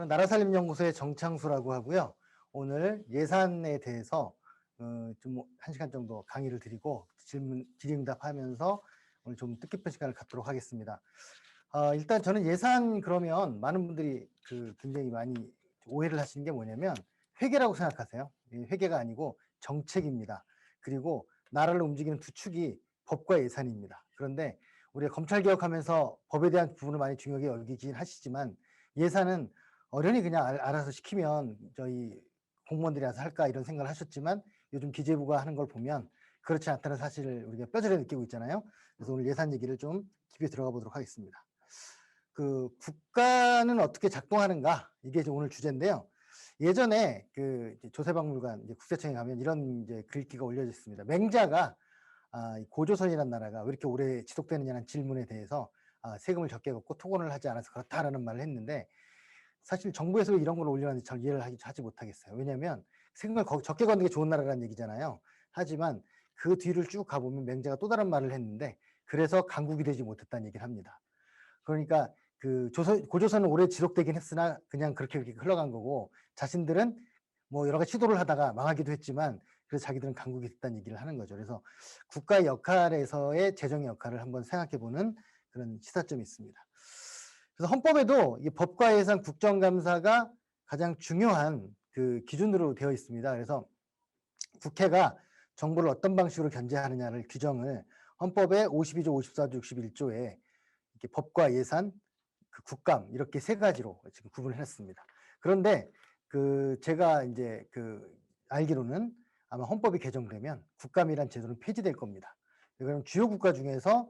나라살림연구소의 정창수라고 하고요. 오늘 예산에 대해서 좀 1시간 정도 강의를 드리고 질의응답하면서 오늘 좀 뜻깊은 시간을 갖도록 하겠습니다. 일단 저는 예산 그러면 많은 분들이 굉장히 많이 오해를 하시는 게 뭐냐면 회계라고 생각하세요. 회계가 아니고 정책입니다. 그리고 나라를 움직이는 두 축이 법과 예산입니다. 그런데 우리가 검찰개혁하면서 법에 대한 부분을 많이 중요하게 여기긴 하시지만 예산은 어련히 그냥 알아서 시키면 저희 공무원들이 알아서 할까 이런 생각을 하셨지만 요즘 기재부가 하는 걸 보면 그렇지 않다는 사실을 우리가 뼈저리게 느끼고 있잖아요. 그래서 오늘 예산 얘기를 좀 깊이 들어가 보도록 하겠습니다. 국가는 어떻게 작동하는가 이게 오늘 주제인데요. 예전에 조세박물관 국세청에 가면 이런 글귀가 올려져 있습니다. 맹자가 고조선이라는 나라가 왜 이렇게 오래 지속되느냐는 질문에 대해서 세금을 적게 걷고 토건을 하지 않아서 그렇다라는 말을 했는데 사실 정부에서 이런 걸 올려놨는지 잘 이해를 하지 못하겠어요. 왜냐하면 세금을 적게 걷는 게 좋은 나라라는 얘기잖아요. 하지만 그 뒤를 쭉 가보면 맹자가 또 다른 말을 했는데 그래서 강국이 되지 못했다는 얘기를 합니다. 그러니까 고조선은 오래 지속되긴 했으나 그냥 그렇게 흘러간 거고 자신들은 뭐 여러 가지 시도를 하다가 망하기도 했지만 그래서 자기들은 강국이 됐다는 얘기를 하는 거죠. 그래서 국가의 역할에서의 재정의 역할을 한번 생각해보는 그런 시사점이 있습니다. 그래서 헌법에도 이 법과 예산 국정감사가 가장 중요한 기준으로 되어 있습니다. 그래서 국회가 정부를 어떤 방식으로 견제하느냐를 규정을 헌법의 52조, 54조, 61조에 이렇게 법과 예산, 국감 이렇게 세 가지로 지금 구분을 했습니다. 그런데 제가 이제 알기로는 아마 헌법이 개정되면 국감이란 제도는 폐지될 겁니다. 그럼 주요 국가 중에서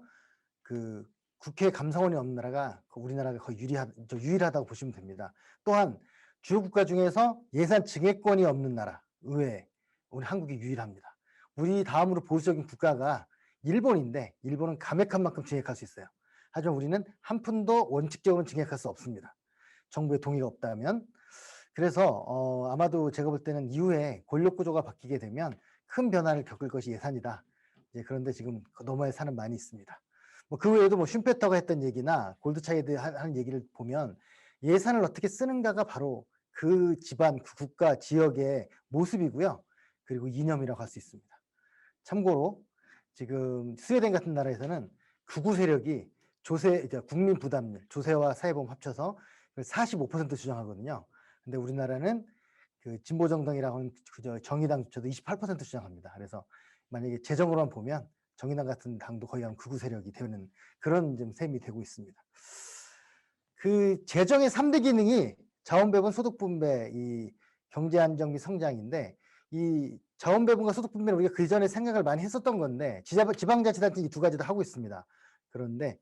국회 감사원이 없는 나라가 우리나라가 거의 유일하다고 보시면 됩니다. 또한 주요 국가 중에서 예산 증액권이 없는 나라 의외에 우리 한국이 유일합니다. 우리 다음으로 보수적인 국가가 일본인데 일본은 감액한 만큼 증액할 수 있어요. 하지만 우리는 한 푼도 원칙적으로 증액할 수 없습니다. 정부의 동의가 없다면. 그래서 아마도 제가 볼 때는 이후에 권력 구조가 바뀌게 되면 큰 변화를 겪을 것이 예산이다. 그런데 지금 너머에 산은 많이 있습니다. 그 외에도 슈페터가 했던 얘기나 골드차이드 하는 얘기를 보면 예산을 어떻게 쓰는가가 바로 그 집안, 그 국가, 지역의 모습이고요. 그리고 이념이라고 할 수 있습니다. 참고로 지금 스웨덴 같은 나라에서는 극우 세력이 국민 부담률, 조세와 사회보험 합쳐서 45% 주장하거든요. 근데 우리나라는 진보 정당이라고 하는 정의당조차도 28% 주장합니다. 그래서 만약에 재정으로만 보면 정의당 같은 당도 거의 한 극우 세력이 되는 그런 좀 셈이 되고 있습니다. 재정의 3대 기능이 자원배분, 소득분배, 이 경제안정 및 성장인데 이 자원배분과 소득분배는 우리가 그 전에 생각을 많이 했었던 건데 지방자치단체 이 두 가지 다 하고 있습니다. 그런데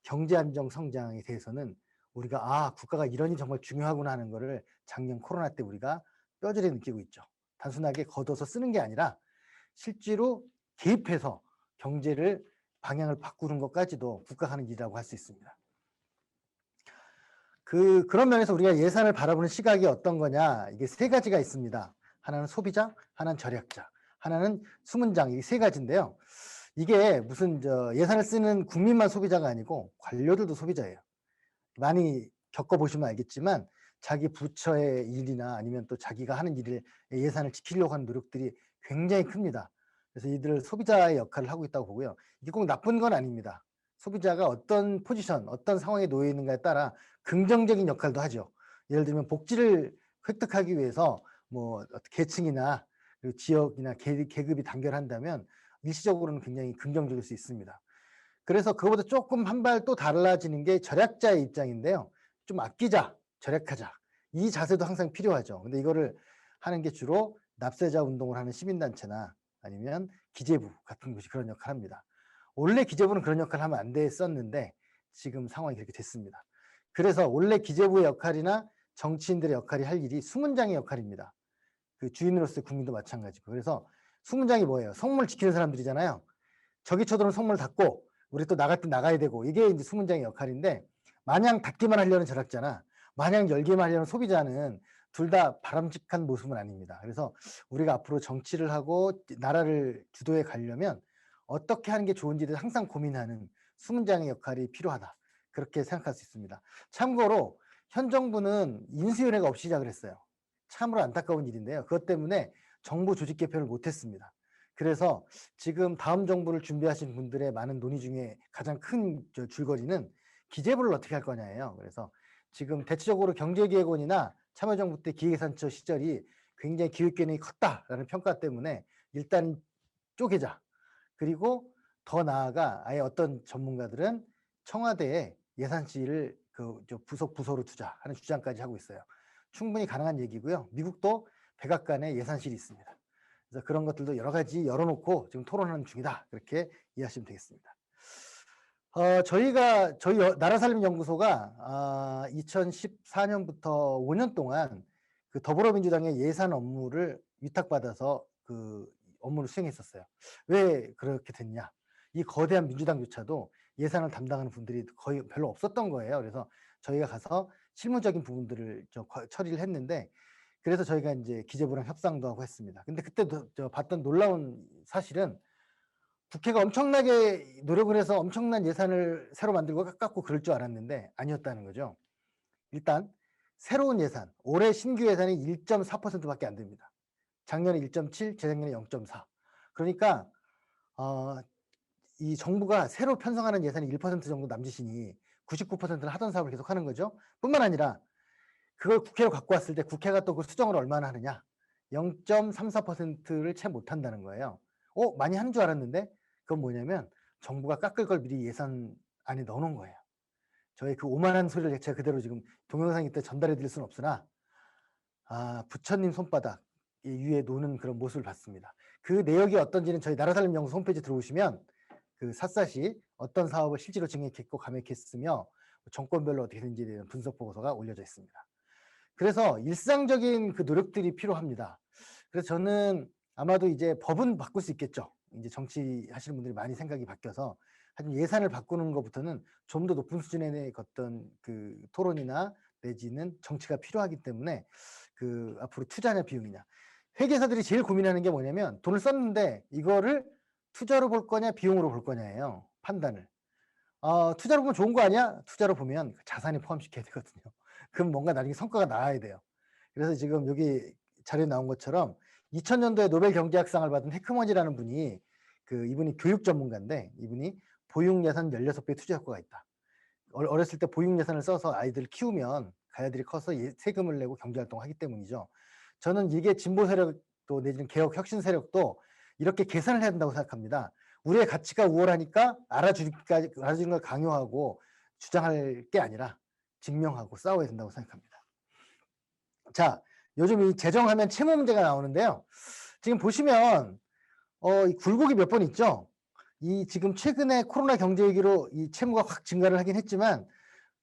경제안정 성장에 대해서는 우리가 국가가 이러니 정말 중요하구나 하는 거를 작년 코로나 때 우리가 뼈저리 느끼고 있죠. 단순하게 걷어서 쓰는 게 아니라 실제로 개입해서 경제를 방향을 바꾸는 것까지도 국가가 하는 일이라고 할 수 있습니다. 그런 면에서 우리가 예산을 바라보는 시각이 어떤 거냐, 이게 세 가지가 있습니다. 하나는 소비자, 하나는 절약자, 하나는 수문장, 이 세 가지인데요. 이게 무슨 예산을 쓰는 국민만 소비자가 아니고 관료들도 소비자예요. 많이 겪어보시면 알겠지만 자기 부처의 일이나 아니면 또 자기가 하는 일을 예산을 지키려고 하는 노력들이 굉장히 큽니다. 그래서 이들을 소비자의 역할을 하고 있다고 보고요. 이게 꼭 나쁜 건 아닙니다. 소비자가 어떤 포지션, 어떤 상황에 놓여 있는가에 따라 긍정적인 역할도 하죠. 예를 들면 복지를 획득하기 위해서 계층이나 지역이나 계급이 단결한다면 일시적으로는 굉장히 긍정적일 수 있습니다. 그래서 그거보다 조금 한 발 또 달라지는 게 절약자의 입장인데요. 좀 아끼자, 절약하자. 이 자세도 항상 필요하죠. 근데 이거를 하는 게 주로 납세자 운동을 하는 시민단체나 아니면 기재부 같은 곳이 그런 역할을 합니다. 원래 기재부는 그런 역할을 하면 안 됐었는데 지금 상황이 그렇게 됐습니다. 그래서 원래 기재부의 역할이나 정치인들의 역할이 할 일이 수문장의 역할입니다. 주인으로서의 국민도 마찬가지고. 그래서 수문장이 뭐예요? 성문을 지키는 사람들이잖아요. 저기 쳐들어온 성문을 닫고 우리 또 나갈 때 나가야 되고 이게 이제 수문장의 역할인데 마냥 닫기만 하려는 절약자나 마냥 열기만 하려는 소비자는 둘 다 바람직한 모습은 아닙니다. 그래서 우리가 앞으로 정치를 하고 나라를 주도해 가려면 어떻게 하는 게 좋은지를 항상 고민하는 수문장의 역할이 필요하다. 그렇게 생각할 수 있습니다. 참고로 현 정부는 인수위원회가 없이 시작을 했어요. 참으로 안타까운 일인데요. 그것 때문에 정부 조직 개편을 못했습니다. 그래서 지금 다음 정부를 준비하신 분들의 많은 논의 중에 가장 큰 줄거리는 기재부를 어떻게 할 거냐예요. 그래서 지금 대체적으로 경제기획원이나 참여정부 때 기획예산처 시절이 굉장히 기획견이 컸다라는 평가 때문에 일단 쪼개자. 그리고 더 나아가 아예 어떤 전문가들은 청와대에 예산실을 부서로 두자 하는 주장까지 하고 있어요. 충분히 가능한 얘기고요. 미국도 백악관에 예산실이 있습니다. 그래서 그런 것들도 여러 가지 열어놓고 지금 토론하는 중이다. 그렇게 이해하시면 되겠습니다. 저희 나라살림연구소가 2014년부터 5년 동안 그 더불어민주당의 예산 업무를 위탁받아서 그 업무를 수행했었어요. 왜 그렇게 됐냐? 이 거대한 민주당조차도 예산을 담당하는 분들이 거의 별로 없었던 거예요. 그래서 저희가 가서 실무적인 부분들을 처리를 했는데, 그래서 저희가 이제 기재부랑 협상도 하고 했습니다. 근데 그때 봤던 놀라운 사실은 국회가 엄청나게 노력을 해서 엄청난 예산을 새로 만들고 깎고 그럴 줄 알았는데 아니었다는 거죠. 일단 새로운 예산, 올해 신규 예산이 1.4%밖에 안 됩니다. 작년에 1.7, 재작년에 0.4. 그러니까 이 정부가 새로 편성하는 예산이 1% 정도 남짓이니 99%는 하던 사업을 계속 하는 거죠. 뿐만 아니라 그걸 국회로 갖고 왔을 때 국회가 또 그 수정을 얼마나 하느냐. 0.34%를 채 못한다는 거예요. 많이 하는 줄 알았는데 그건 뭐냐면 정부가 깎을 걸 미리 예산 안에 넣어놓은 거예요. 저희 그 오만한 소리를 제가 그대로 지금 동영상 이때 전달해 드릴 수는 없으나 부처님 손바닥 위에 노는 그런 모습을 봤습니다. 그 내역이 어떤지는 저희 나라살림연구소 홈페이지 들어오시면 그 샅샅이 어떤 사업을 실제로 증액했고 감액했으며 정권별로 어떻게 되는지에 대한 분석 보고서가 올려져 있습니다. 그래서 일상적인 그 노력들이 필요합니다. 그래서 저는 아마도 이제 법은 바꿀 수 있겠죠. 이제 정치하시는 분들이 많이 생각이 바뀌어서 하지만 예산을 바꾸는 것부터는 좀 더 높은 수준의 어떤 그 토론이나 내지는 정치가 필요하기 때문에 그 앞으로 투자냐 비용이냐. 회계사들이 제일 고민하는 게 뭐냐면 돈을 썼는데 이거를 투자로 볼 거냐 비용으로 볼 거냐예요. 판단을. 투자로 보면 좋은 거 아니야? 투자로 보면 자산에 포함시켜야 되거든요. 그럼 뭔가 나중에 성과가 나와야 돼요. 그래서 지금 여기 자료에 나온 것처럼 2000년도에 노벨 경제학상을 받은 해크먼이라는 분이 이분이 교육 전문가인데 이분이 보육 예산 16배 투자 효과가 있다. 어렸을 때 보육 예산을 써서 아이들을 키우면 아이들이 커서 세금을 내고 경제활동을 하기 때문이죠. 저는 이게 진보 세력도 내지는 개혁 혁신 세력도 이렇게 계산을 해야 된다고 생각합니다. 우리의 가치가 우월하니까 알아주는 걸 강요하고 주장할 게 아니라 증명하고 싸워야 된다고 생각합니다. 자, 요즘 이 재정하면 채무 문제가 나오는데요. 지금 보시면 이 굴곡이 몇 번 있죠. 이 지금 최근에 코로나 경제 위기로 이 채무가 확 증가를 하긴 했지만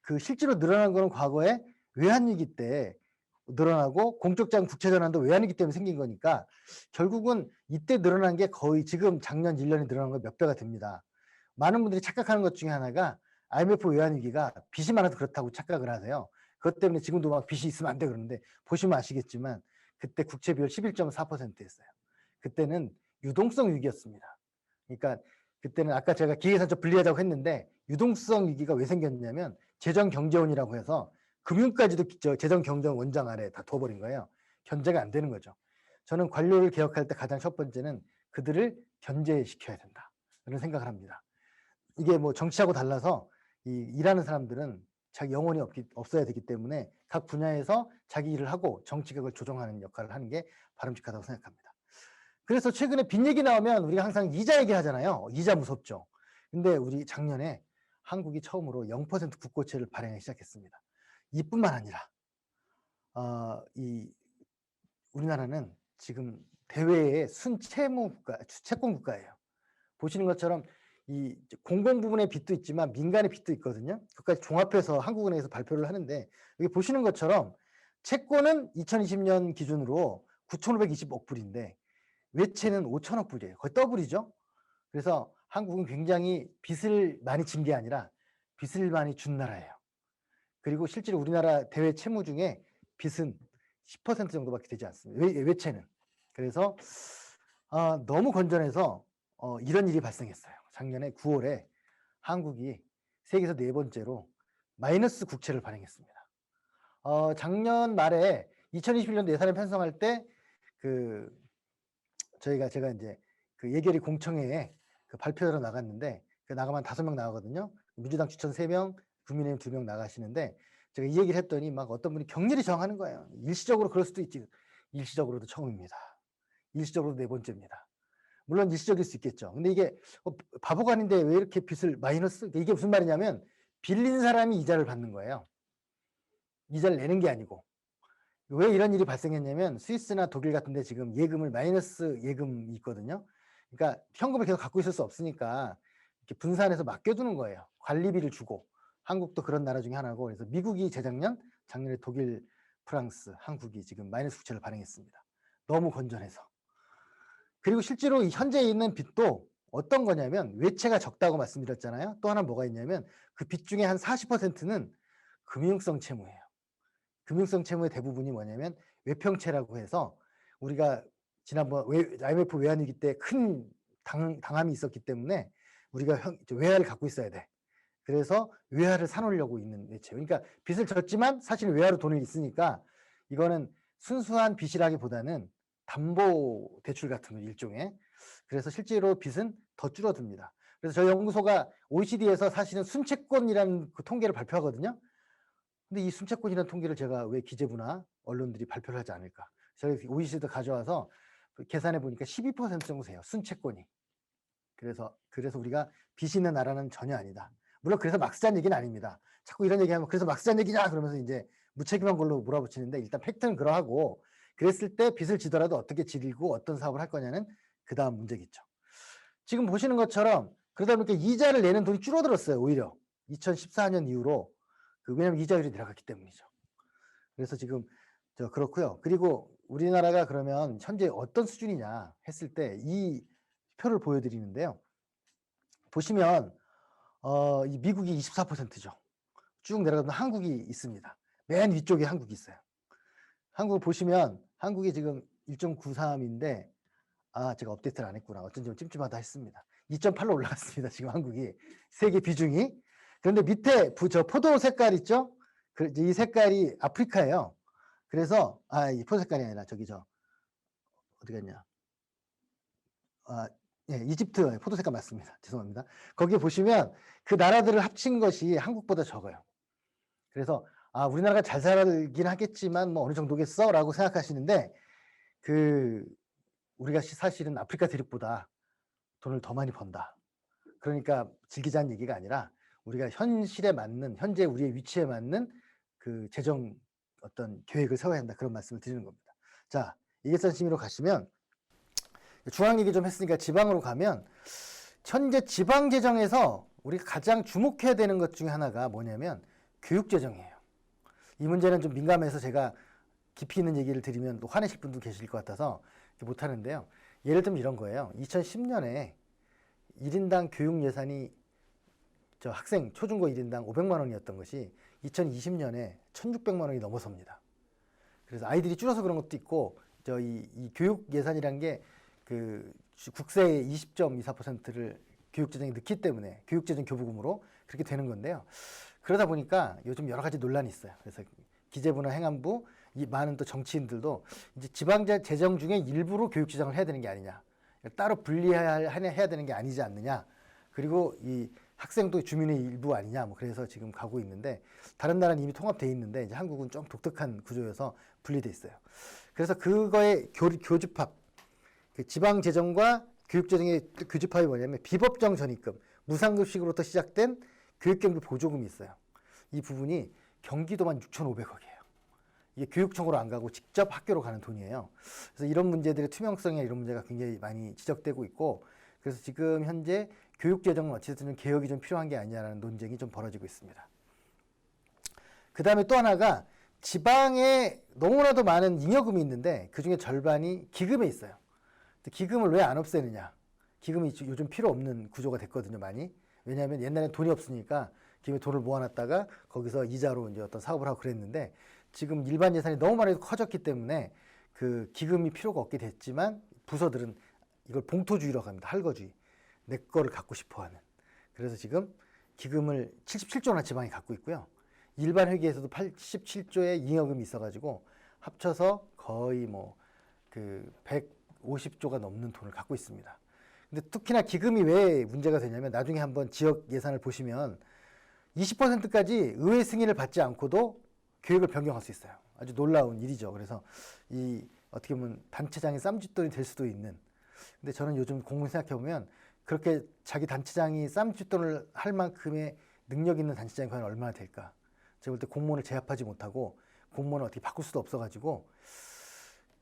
그 실제로 늘어난 거는 과거에 외환위기 때 늘어나고 공적자금 국채전환도 외환위기 때문에 생긴 거니까 결국은 이때 늘어난 게 거의 지금 작년 1년에 늘어난 거 몇 배가 됩니다. 많은 분들이 착각하는 것 중에 하나가 IMF 외환위기가 빚이 많아서 그렇다고 착각을 하세요. 그것 때문에 지금도 막 빚이 있으면 안 돼 그러는데 보시면 아시겠지만 그때 국채 비율 11.4%였어요. 그때는 유동성 위기였습니다. 그러니까 그때는 아까 제가 기획예산적 분리하자고 했는데 유동성 위기가 왜 생겼냐면 재정경제원이라고 해서 금융까지도 재정경제원 원장 아래 다 둬버린 거예요. 견제가 안 되는 거죠. 저는 관료를 개혁할 때 가장 첫 번째는 그들을 견제시켜야 된다. 그런 생각을 합니다. 이게 뭐 정치하고 달라서 일하는 사람들은 자기 영혼이 없어야 되기 때문에 각 분야에서 자기 일을 하고 정치가 그걸 조정하는 역할을 하는 게 바람직하다고 생각합니다. 그래서 최근에 빚 얘기 나오면 우리가 항상 이자 얘기 하잖아요. 이자 무섭죠. 근데 우리 작년에 한국이 처음으로 0% 국고채를 발행하기 시작했습니다. 이뿐만 아니라 우리나라는 지금 대외의 순채무 국가, 채권 국가예요. 보시는 것처럼 이 공공 부분의 빚도 있지만 민간의 빚도 있거든요. 그것까지 종합해서 한국은행에서 발표를 하는데 여기 보시는 것처럼 채권은 2020년 기준으로 9,520억 불인데 외채는 5천억 불이에요. 거의 더블이죠. 그래서 한국은 굉장히 빚을 많이 진 게 아니라 빚을 많이 준 나라예요. 그리고 실제로 우리나라 대외 채무 중에 빚은 10% 정도밖에 되지 않습니다. 외채는. 그래서 너무 건전해서 이런 일이 발생했어요. 작년에 9월에 한국이 세계에서 4번째로 마이너스 국채를 발행했습니다. 작년 말에 2021년도 예산을 편성할 때 그 제가 이제 그 예결위 공청회에 그 발표로 나갔는데 그 나가면 5명 나가거든요. 민주당 추천 3명, 국민의힘 2명 나가시는데 제가 이 얘기를 했더니 막 어떤 분이 격렬히 저항하는 거예요. 일시적으로 그럴 수도 있지. 일시적으로도 처음입니다. 일시적으로도 4번째입니다. 물론 일시적일 수 있겠죠. 근데 이게 바보가 아닌데 왜 이렇게 빚을 마이너스? 이게 무슨 말이냐면 빌린 사람이 이자를 받는 거예요. 이자를 내는 게 아니고. 왜 이런 일이 발생했냐면 스위스나 독일 같은 데 지금 예금을 마이너스 예금이 있거든요. 그러니까 현금을 계속 갖고 있을 수 없으니까 이렇게 분산해서 맡겨두는 거예요. 관리비를 주고. 한국도 그런 나라 중에 하나고, 그래서 미국이 재작년, 작년에 독일, 프랑스, 한국이 지금 마이너스 국채를 발행했습니다. 너무 건전해서. 그리고 실제로 현재 있는 빚도 어떤 거냐면 외채가 적다고 말씀드렸잖아요. 또 하나 뭐가 있냐면 그 빚 중에 한 40%는 금융성 채무예요. 금융성 채무의 대부분이 뭐냐면 외평채라고 해서 우리가 지난번 IMF 외환위기 때 큰 당함이 있었기 때문에 우리가 외화를 갖고 있어야 돼. 그래서 외화를 사놓으려고 있는 외채. 그러니까 빚을 졌지만 사실 외화로 돈을 있으니까 이거는 순수한 빚이라기보다는 담보 대출 같은 거 일종의. 그래서 실제로 빚은 더 줄어듭니다. 그래서 저희 연구소가 OECD에서 사실은 순채권이라는 그 통계를 발표하거든요. 근데 이 순채권이라는 통계를 제가 왜 기재부나 언론들이 발표를 하지 않을까? 저희 OECD도 가져와서 계산해 보니까 12% 정도 돼요. 순채권이. 그래서 우리가 빚이 있는 나라는 전혀 아니다. 물론 그래서 막 쓰자는 얘기는 아닙니다. 자꾸 이런 얘기하면 그래서 막 쓰자는 얘기냐 그러면서 이제 무책임한 걸로 몰아붙이는데, 일단 팩트는 그러하고, 그랬을 때 빚을 지더라도 어떻게 지르고 어떤 사업을 할 거냐는 그 다음 문제겠죠. 지금 보시는 것처럼 그러다 보니까 이자를 내는 돈이 줄어들었어요. 오히려 2014년 이후로. 왜냐하면 이자율이 내려갔기 때문이죠. 그래서 지금 그렇고요. 그리고 우리나라가 그러면 현재 어떤 수준이냐 했을 때 이 표를 보여드리는데요. 보시면 이 미국이 24%죠. 쭉 내려가면 한국이 있습니다. 맨 위쪽에 한국이 있어요. 한국 보시면 한국이 지금 1.93인데 제가 업데이트를 안 했구나. 어쩐지 좀 찜찜하다 했습니다. 2.8로 올라갔습니다. 지금 한국이 세계 비중이. 그런데 밑에 포도 색깔 있죠? 이 색깔이 아프리카예요. 그래서 이 포도 색깔이 아니라 저기 어디 갔냐? 예, 이집트 포도 색깔 맞습니다. 죄송합니다. 거기 보시면 그 나라들을 합친 것이 한국보다 적어요. 그래서 우리나라가 잘 살긴 하겠지만 뭐 어느 정도겠어라고 생각하시는데 우리가 사실은 아프리카 대륙보다 돈을 더 많이 번다. 그러니까 즐기자는 얘기가 아니라 우리가 현실에 맞는, 현재 우리의 위치에 맞는 그 재정 어떤 계획을 세워야 한다, 그런 말씀을 드리는 겁니다. 자, 이계산 심의로 가시면 중앙 얘기 좀 했으니까 지방으로 가면 현재 지방 재정에서 우리가 가장 주목해야 되는 것 중에 하나가 뭐냐면 교육 재정이에요. 이 문제는 좀 민감해서 제가 깊이 있는 얘기를 드리면 또 화내실 분도 계실 것 같아서 못 하는데요. 예를 들면 이런 거예요. 2010년에 1인당 교육 예산이 학생 초중고 1인당 500만 원이었던 것이 2020년에 1,600만 원이 넘어섭니다. 그래서 아이들이 줄어서 그런 것도 있고 이 교육 예산이란 게 그 국세의 20.24%를 교육재정에 넣기 때문에 교육재정 교부금으로 그렇게 되는 건데요. 그러다 보니까 요즘 여러 가지 논란이 있어요. 그래서 기재부나 행안부, 이 많은 또 정치인들도 이제 지방재 재정 중에 일부로 교육재정을 해야 되는 게 아니냐, 따로 분리해야 되는 게 아니지 않느냐, 그리고 이 학생도 주민의 일부 아니냐, 뭐 그래서 지금 가고 있는데, 다른 나라는 이미 통합돼 있는데 이제 한국은 좀 독특한 구조여서 분리돼 있어요. 그래서 그거의 교집합, 그 지방 재정과 교육 재정의 교집합이 뭐냐면 비법정 전입금, 무상급식으로부터 시작된 교육경비 보조금이 있어요. 이 부분이 경기도만 6,500억이에요. 이게 교육청으로 안 가고 직접 학교로 가는 돈이에요. 그래서 이런 문제들의 투명성이나 이런 문제가 굉장히 많이 지적되고 있고, 그래서 지금 현재 교육재정은 어찌됐든 개혁이 좀 필요한 게 아니냐라는 논쟁이 좀 벌어지고 있습니다. 그 다음에 또 하나가 지방에 너무나도 많은 잉여금이 있는데 그 중에 절반이 기금에 있어요. 기금을 왜 안 없애느냐? 기금이 요즘 필요 없는 구조가 됐거든요, 많이. 왜냐하면 옛날엔 돈이 없으니까 기금에 돈을 모아놨다가 거기서 이자로 이제 어떤 사업을 하고 그랬는데, 지금 일반 예산이 너무 많이 커졌기 때문에 그 기금이 필요가 없게 됐지만 부서들은 이걸 봉토주의라고 합니다. 할거주의. 내 거를 갖고 싶어 하는. 그래서 지금 기금을 77조 원나 지방이 갖고 있고요. 일반 회계에서도 87조의 잉여금이 있어가지고 합쳐서 거의 뭐 그 150조가 넘는 돈을 갖고 있습니다. 근데 특히나 기금이 왜 문제가 되냐면 나중에 한번 지역 예산을 보시면 20%까지 의회 승인을 받지 않고도 계획을 변경할 수 있어요. 아주 놀라운 일이죠. 그래서 이 어떻게 보면 단체장이 쌈짓돈이 될 수도 있는. 근데 저는 요즘 공무원 생각해 보면 그렇게 자기 단체장이 쌈짓돈을 할 만큼의 능력 있는 단체장이 과연 얼마나 될까? 제가 볼 때 공무원을 제압하지 못하고 공무원을 어떻게 바꿀 수도 없어가지고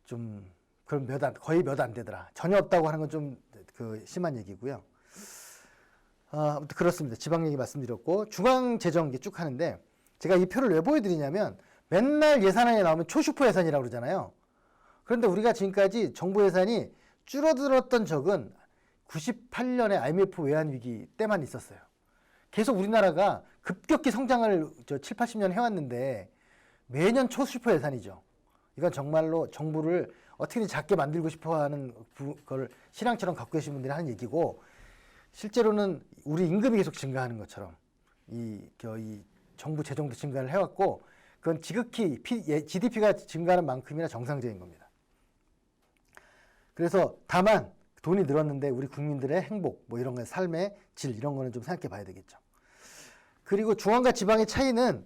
좀 그럼 거의 몇 안 되더라. 전혀 없다고 하는 건 좀 그 심한 얘기고요. 아무튼 그렇습니다. 지방 얘기 말씀드렸고 중앙 재정 쭉 하는데 제가 이 표를 왜 보여드리냐면 맨날 예산안에 나오면 초슈퍼 예산이라고 그러잖아요. 그런데 우리가 지금까지 정부 예산이 줄어들었던 적은 98년에 IMF 외환위기 때만 있었어요. 계속 우리나라가 급격히 성장을 7, 80년 해왔는데 매년 초슈퍼 예산이죠. 이건 정말로 정부를 어떻게든 작게 만들고 싶어하는 그걸 신앙처럼 갖고 계신 분들이 하는 얘기고 실제로는 우리 임금이 계속 증가하는 것처럼 이 정부 재정도 증가를 해왔고 그건 지극히 GDP가 증가하는 만큼이나 정상적인 겁니다. 그래서 다만 돈이 늘었는데 우리 국민들의 행복 뭐 이런 거 삶의 질 이런 거는 좀 생각해 봐야 되겠죠. 그리고 중앙과 지방의 차이는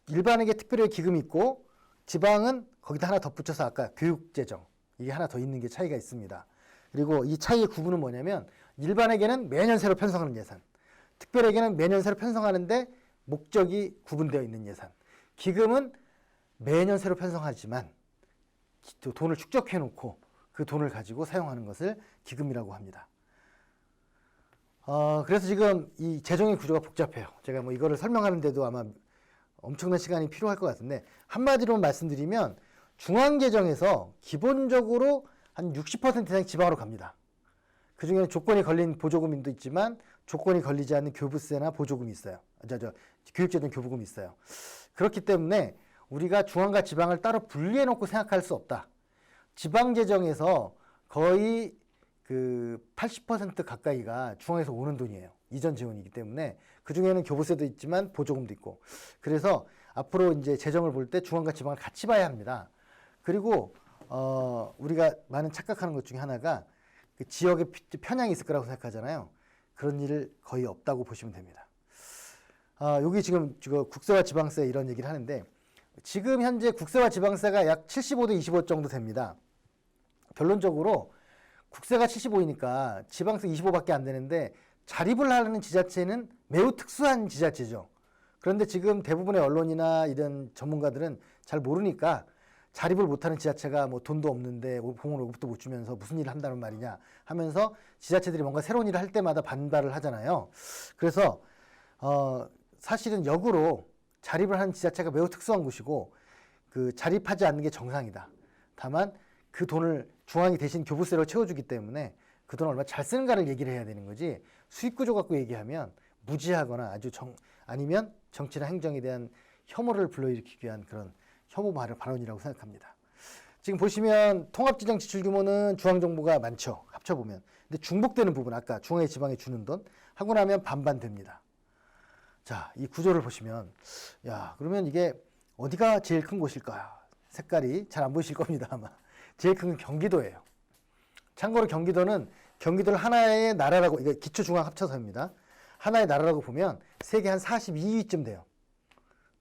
일반에게 특별히 기금이 있고 지방은 거기다 하나 덧붙여서 아까 교육재정 이게 하나 더 있는 게 차이가 있습니다. 그리고 이 차이의 구분은 뭐냐면 일반에게는 매년 새로 편성하는 예산, 특별에게는 매년 새로 편성하는데 목적이 구분되어 있는 예산, 기금은 매년 새로 편성하지만 돈을 축적해 놓고 그 돈을 가지고 사용하는 것을 기금이라고 합니다. 그래서 지금 이 재정의 구조가 복잡해요. 제가 뭐 이거를 설명하는데도 아마 엄청난 시간이 필요할 것 같은데 한마디로 말씀드리면 중앙재정에서 기본적으로 한 60% 이상 지방으로 갑니다. 그 중에는 조건이 걸린 보조금도 있지만 조건이 걸리지 않는 교부세나 보조금이 있어요. 교육재정 교부금이 있어요. 그렇기 때문에 우리가 중앙과 지방을 따로 분리해 놓고 생각할 수 없다. 지방재정에서 거의 그 80% 가까이가 중앙에서 오는 돈이에요. 이전 재원이기 때문에 그 중에는 교부세도 있지만 보조금도 있고 그래서 앞으로 이제 재정을 볼 때 중앙과 지방을 같이 봐야 합니다. 그리고 우리가 많은 착각하는 것 중에 하나가 그 지역에 편향이 있을 거라고 생각하잖아요. 그런 일 거의 없다고 보시면 됩니다. 여기 지금 국세와 지방세 이런 얘기를 하는데 지금 현재 국세와 지방세가 약 75대 25 정도 됩니다. 결론적으로 국세가 75이니까 지방세 25밖에 안 되는데 자립을 하는 지자체는 매우 특수한 지자체죠. 그런데 지금 대부분의 언론이나 이런 전문가들은 잘 모르니까 자립을 못하는 지자체가 뭐 돈도 없는데 공무원 월급도 못 주면서 무슨 일을 한다는 말이냐 하면서 지자체들이 뭔가 새로운 일을 할 때마다 반발을 하잖아요. 그래서 사실은 역으로 자립을 하는 지자체가 매우 특수한 곳이고 그 자립하지 않는 게 정상이다. 다만 그 돈을 중앙이 대신 교부세로 채워주기 때문에 그 돈을 얼마나 잘 쓰는가를 얘기를 해야 되는 거지 수익 구조 갖고 얘기하면 무지하거나 아니면 정치나 행정에 대한 혐오를 불러일으키기 위한 그런 혐오 발언이라고 생각합니다. 지금 보시면 통합재정 지출 규모는 중앙정부가 많죠. 합쳐보면. 근데 중복되는 부분 아까 중앙에 지방에 주는 돈 하고 나면 반반 됩니다. 자, 이 구조를 보시면 야 그러면 이게 어디가 제일 큰 곳일까? 색깔이 잘 안 보이실 겁니다 아마. 제일 큰 건 경기도예요. 참고로 경기도를 하나의 나라라고 이거 기초중앙 합쳐서입니다. 하나의 나라라고 보면 세계 한 42위쯤 돼요.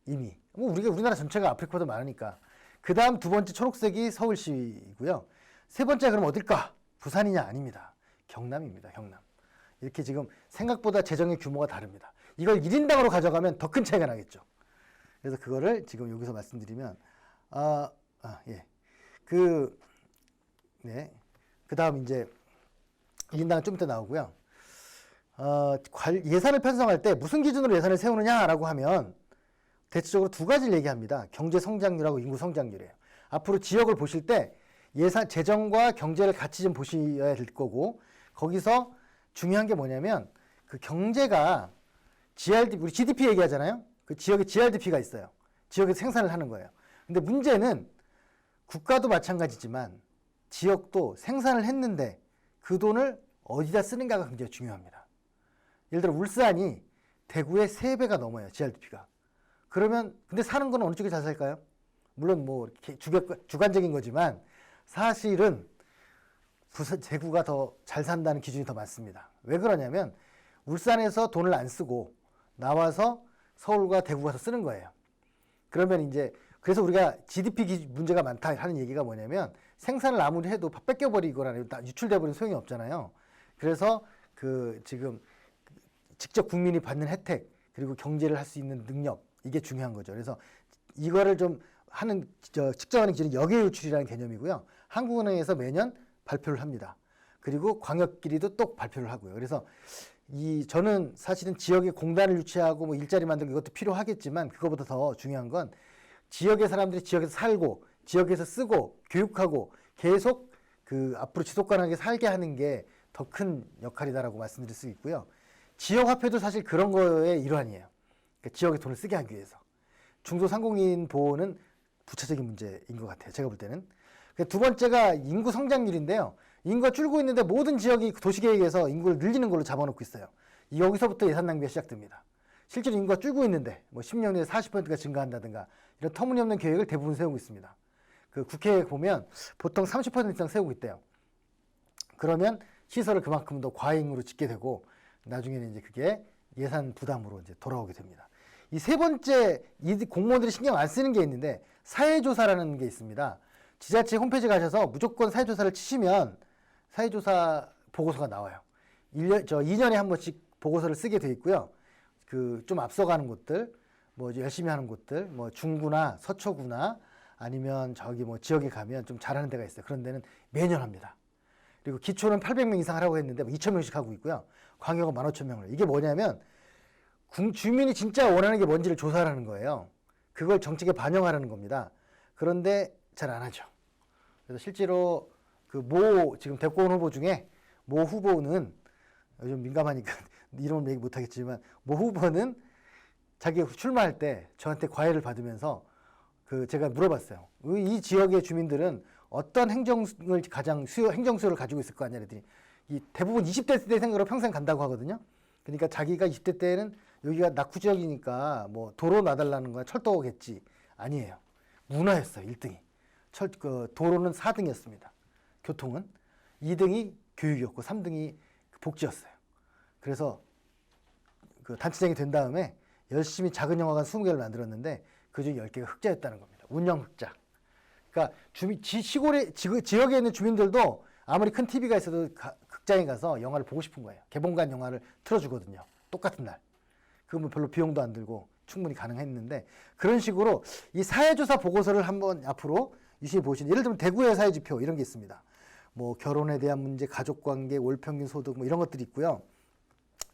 이미. 뭐 우리나라 전체가 아프리카보다 많으니까. 그 다음 두 번째 초록색이 서울시고요. 세 번째 그럼 어딜까? 부산이냐? 아닙니다. 경남입니다. 경남. 이렇게 지금 생각보다 재정의 규모가 다릅니다. 이걸 1인당으로 가져가면 더 큰 차이가 나겠죠. 그래서 그거를 지금 여기서 말씀드리면 예. 그 다음 이제 1인당은 좀 이따 나오고요. 예산을 편성할 때 무슨 기준으로 예산을 세우느냐라고 하면 대체적으로 두 가지를 얘기합니다. 경제 성장률하고 인구 성장률이에요. 앞으로 지역을 보실 때 재정과 경제를 같이 좀 보셔야 될 거고 거기서 중요한 게 뭐냐면 그 경제가 우리 GDP 얘기하잖아요. 그 지역에 GRDP가 있어요. 지역에서 생산을 하는 거예요. 근데 문제는 국가도 마찬가지지만 지역도 생산을 했는데 그 돈을 어디다 쓰는가가 굉장히 중요합니다. 예를 들어 울산이 대구의 3배가 넘어요. GRDP가. 그러면 근데 사는 건 어느 쪽이 잘 살까요? 물론 뭐 이렇게 주관적인 거지만 사실은 대구가 더 잘 산다는 기준이 더 많습니다. 왜 그러냐면 울산에서 돈을 안 쓰고 나와서 서울과 대구가 더 쓰는 거예요. 그러면 이제 그래서 우리가 GDP 문제가 많다 하는 얘기가 뭐냐면 생산을 아무리 해도 뺏겨버리거나 유출돼버리면 소용이 없잖아요. 그래서 그 지금 직접 국민이 받는 혜택 그리고 경제를 할 수 있는 능력 이게 중요한 거죠. 그래서 이거를 좀 하는 측정하는 기준이 역외유출이라는 개념이고요. 한국은행에서 매년 발표를 합니다. 그리고 광역끼리도 또 발표를 하고요. 그래서 저는 사실은 지역에 공단을 유치하고 뭐 일자리 만들고 이것도 필요하겠지만 그거보다 더 중요한 건 지역의 사람들이 지역에서 살고 지역에서 쓰고 교육하고 계속 그 앞으로 지속가능하게 살게 하는 게 더 큰 역할이다라고 말씀드릴 수 있고요. 지역화폐도 사실 그런 거의 일환이에요. 그러니까 지역에 돈을 쓰게 하기 위해서. 중소상공인 보호는 부차적인 문제인 것 같아요. 제가 볼 때는. 두 번째가 인구 성장률인데요. 인구가 줄고 있는데 모든 지역이 도시계획에서 인구를 늘리는 걸로 잡아놓고 있어요. 여기서부터 예산 낭비가 시작됩니다. 실제로 인구가 줄고 있는데 뭐 10년 내에 40%가 증가한다든가 이런 터무니없는 계획을 대부분 세우고 있습니다. 그 국회에 보면 보통 30% 이상 세우고 있대요. 그러면 시설을 그만큼 더 과잉으로 짓게 되고 나중에는 이제 그게 예산 부담으로 이제 돌아오게 됩니다. 이 세 번째 이 공무원들이 신경 안 쓰는 게 있는데 사회조사라는 게 있습니다. 지자체 홈페이지 가셔서 무조건 사회조사를 치시면 사회조사 보고서가 나와요. 2년에 한 번씩 보고서를 쓰게 돼 있고요. 그 좀 앞서가는 곳들, 뭐 열심히 하는 곳들, 뭐 중구나 서초구나 아니면 저기 뭐 지역에 가면 좀 잘하는 데가 있어요. 그런 데는 매년 합니다. 그리고 기초는 800명 이상 하라고 했는데 2,000명씩 하고 있고요. 광역은 15,000명을. 이게 뭐냐면 주민이 진짜 원하는 게 뭔지를 조사하는 거예요. 그걸 정책에 반영하라는 겁니다. 그런데 잘 안 하죠. 그래서 실제로 지금 대권 후보 중에 모 후보는 요즘 민감하니까 이름은 얘기 못하겠지만 모 후보는 자기가 출마할 때 저한테 과외를 받으면서 제가 물어봤어요. 이 지역의 주민들은 어떤 행정을 가장 행정 수요를 가지고 있을 거 아니냐 그랬더니 대부분 20대 때 생각으로 평생 간다고 하거든요. 그러니까 자기가 20대 때는 여기가 낙후 지역이니까 뭐 도로 놔달라는 거야 철도겠지. 아니에요. 문화였어요. 1등이. 도로는 4등이었습니다. 교통은. 2등이 교육이었고 3등이 복지였어요. 그래서 단체장이 된 다음에 열심히 작은 영화관 20개를 만들었는데 그중 10개가 흑자였다는 겁니다. 운영 흑자. 그러니까 지역에 있는 주민들도 아무리 큰 TV가 있어도 극장에 가서 영화를 보고 싶은 거예요. 개봉관 영화를 틀어주거든요. 똑같은 날. 그러면 별로 비용도 안 들고 충분히 가능했는데 그런 식으로 이 사회조사 보고서를 한번 앞으로 유심히 보시는 예를 들면 대구의 사회지표 이런 게 있습니다. 뭐 결혼에 대한 문제, 가족관계, 월평균 소득 뭐 이런 것들이 있고요.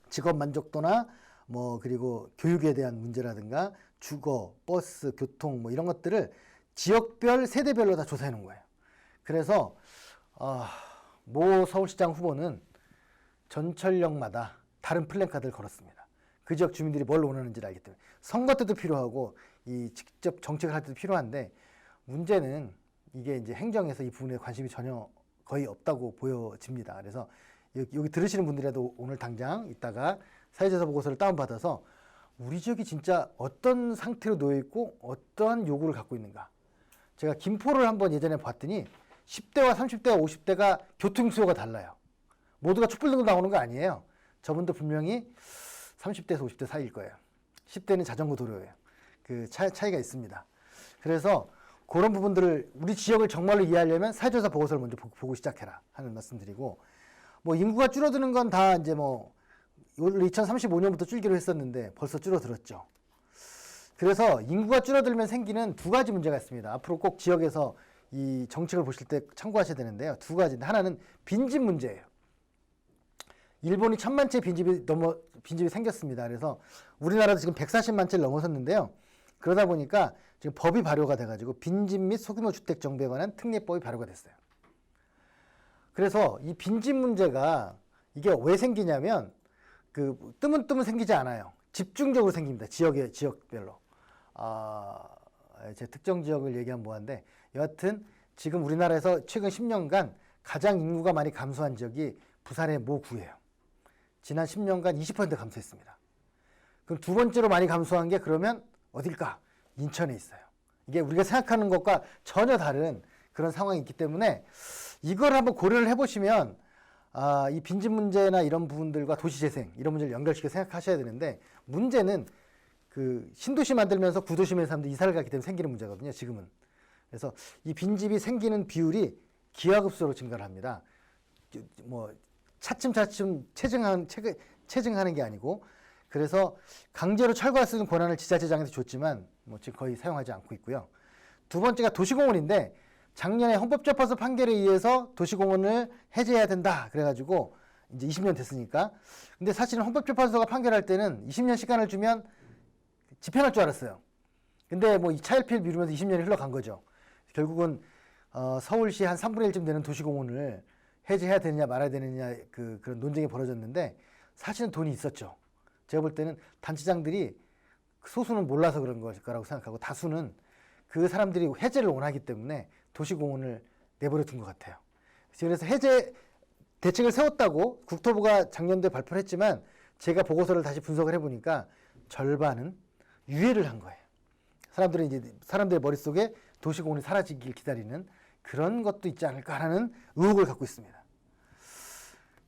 직업 만족도나 뭐 그리고 교육에 대한 문제라든가 주거, 버스, 교통 뭐 이런 것들을 지역별, 세대별로 다 조사해 놓은 거예요. 그래서 모 서울시장 후보는 전철역마다 다른 플랜카드를 걸었습니다. 그 지역 주민들이 뭘 원하는지를 알기 때문에 선거 때도 필요하고 이 직접 정책을 할 때도 필요한데 문제는 이게 이제 행정에서 이 부분에 관심이 전혀 거의 없다고 보여집니다. 그래서 여기 들으시는 분들이라도 오늘 당장 이따가 사회조사 보고서를 다운받아서 우리 지역이 진짜 어떤 상태로 놓여 있고 어떠한 요구를 갖고 있는가. 제가 김포를 한번 예전에 봤더니 10대와 30대와 50대가 교통 수요가 달라요. 모두가 촛불 들고 나오는 거 아니에요. 저분도 분명히 30대에서 50대 사이일 거예요. 10대는 자전거 도로예요. 그 차이가 있습니다. 그래서 그런 부분들을 우리 지역을 정말로 이해하려면 사회조사 보고서를 먼저 보고 시작해라 하는 말씀드리고 뭐 인구가 줄어드는 건 다 이제 뭐 2035년부터 줄기로 했었는데 벌써 줄어들었죠. 그래서 인구가 줄어들면 생기는 두 가지 문제가 있습니다. 앞으로 꼭 지역에서 이 정책을 보실 때 참고하셔야 되는데요. 두 가지인데 하나는 빈집 문제예요. 일본이 1000만 채 빈집이 생겼습니다. 그래서 우리나라도 지금 140만 채를 넘어섰는데요. 그러다 보니까 지금 법이 발효가 돼가지고 빈집 및 소규모 주택 정비에 관한 특례법이 발효가 됐어요. 그래서 이 빈집 문제가 이게 왜 생기냐면 뜨문뜨문 생기지 않아요. 집중적으로 생깁니다. 지역별로. 제 특정 지역을 얘기하면 뭐한데 여하튼 지금 우리나라에서 최근 10년간 가장 인구가 많이 감소한 지역이 부산의 모 구예요. 지난 10년간 20% 감소했습니다. 그럼 두 번째로 많이 감소한 게 그러면 어딜까? 인천에 있어요. 이게 우리가 생각하는 것과 전혀 다른 그런 상황이 있기 때문에 이걸 한번 고려를 해보시면 이 빈집 문제나 이런 부분들과 도시재생 이런 문제를 연결시켜 생각하셔야 되는데, 문제는 그 신도시 만들면서 구도심에 사람들이 이사를 가기 때문에 생기는 문제거든요, 지금은. 그래서 이 빈집이 생기는 비율이 기하급수로 증가를 합니다. 뭐 차츰차츰 체증하는 게 아니고, 그래서 강제로 철거할 수 있는 권한을 지자체장한테 줬지만 뭐 지금 거의 사용하지 않고 있고요. 두 번째가 도시공원인데, 작년에 헌법재판소 판결에 의해서 도시공원을 해제해야 된다 그래가지고 이제 20년 됐으니까. 근데 사실은 헌법재판소가 판결할 때는 20년 시간을 주면 집행할 줄 알았어요. 근데 뭐 이 차일피일 미루면서 20년이 흘러간 거죠. 결국은 서울시 한 3분의 1쯤 되는 도시공원을 해제해야 되느냐 말아야 되느냐 그런 논쟁이 벌어졌는데, 사실은 돈이 있었죠. 제가 볼 때는 단체장들이 소수는 몰라서 그런 거라고 생각하고, 다수는 그 사람들이 해제를 원하기 때문에 도시공원을 내버려 둔 것 같아요. 그래서 해제 대책을 세웠다고 국토부가 작년도에 발표를 했지만, 제가 보고서를 다시 분석을 해보니까 절반은 유예를 한 거예요. 사람들의 머릿속에 도시공원이 사라지길 기다리는 그런 것도 있지 않을까라는 의혹을 갖고 있습니다.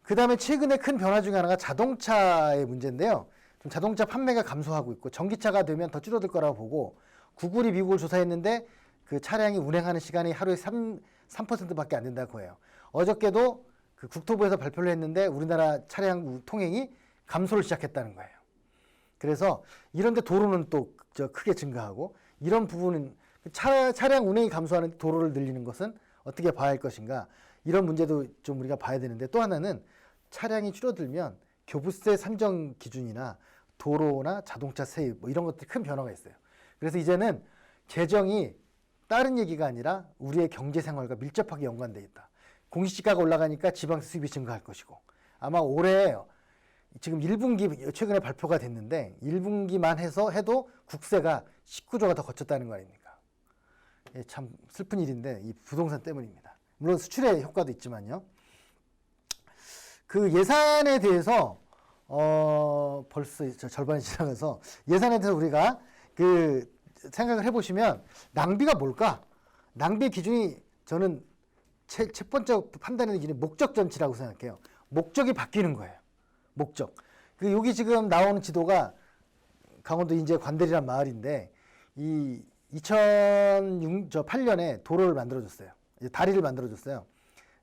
그 다음에 최근에 큰 변화 중에 하나가 자동차의 문제인데요. 좀 자동차 판매가 감소하고 있고, 전기차가 되면 더 줄어들 거라고 보고, 구글이 미국을 조사했는데 그 차량이 운행하는 시간이 하루에 3%밖에 안 된다고 해요. 어저께도 그 국토부에서 발표를 했는데 우리나라 차량 통행이 감소를 시작했다는 거예요. 그래서 이런데 도로는 또 크게 증가하고, 이런 부분은 차량 운행이 감소하는 도로를 늘리는 것은 어떻게 봐야 할 것인가, 이런 문제도 좀 우리가 봐야 되는데, 또 하나는 차량이 줄어들면 교부세 산정 기준이나 도로나 자동차 세입 뭐 이런 것들이 큰 변화가 있어요. 그래서 이제는 재정이 다른 얘기가 아니라 우리의 경제 생활과 밀접하게 연관되어 있다. 공시지가가 올라가니까 지방세 수입이 증가할 것이고, 아마 올해 지금 1분기 최근에 발표가 됐는데 1분기만 해도 국세가 19조가 더 거쳤다는 거 아닙니까? 참 슬픈 일인데 이 부동산 때문입니다. 물론 수출의 효과도 있지만요. 그 예산에 대해서 벌써 절반이 지나가서 예산에 대해서 우리가 생각을 해보시면, 낭비가 뭘까? 낭비 기준이 저는 첫 번째 판단하는 기준이 목적 전치라고 생각해요. 목적이 바뀌는 거예요. 목적. 여기 지금 나오는 지도가 강원도 인제 관대리란 마을인데, 이 2008년에 도로를 만들어줬어요. 다리를 만들어줬어요.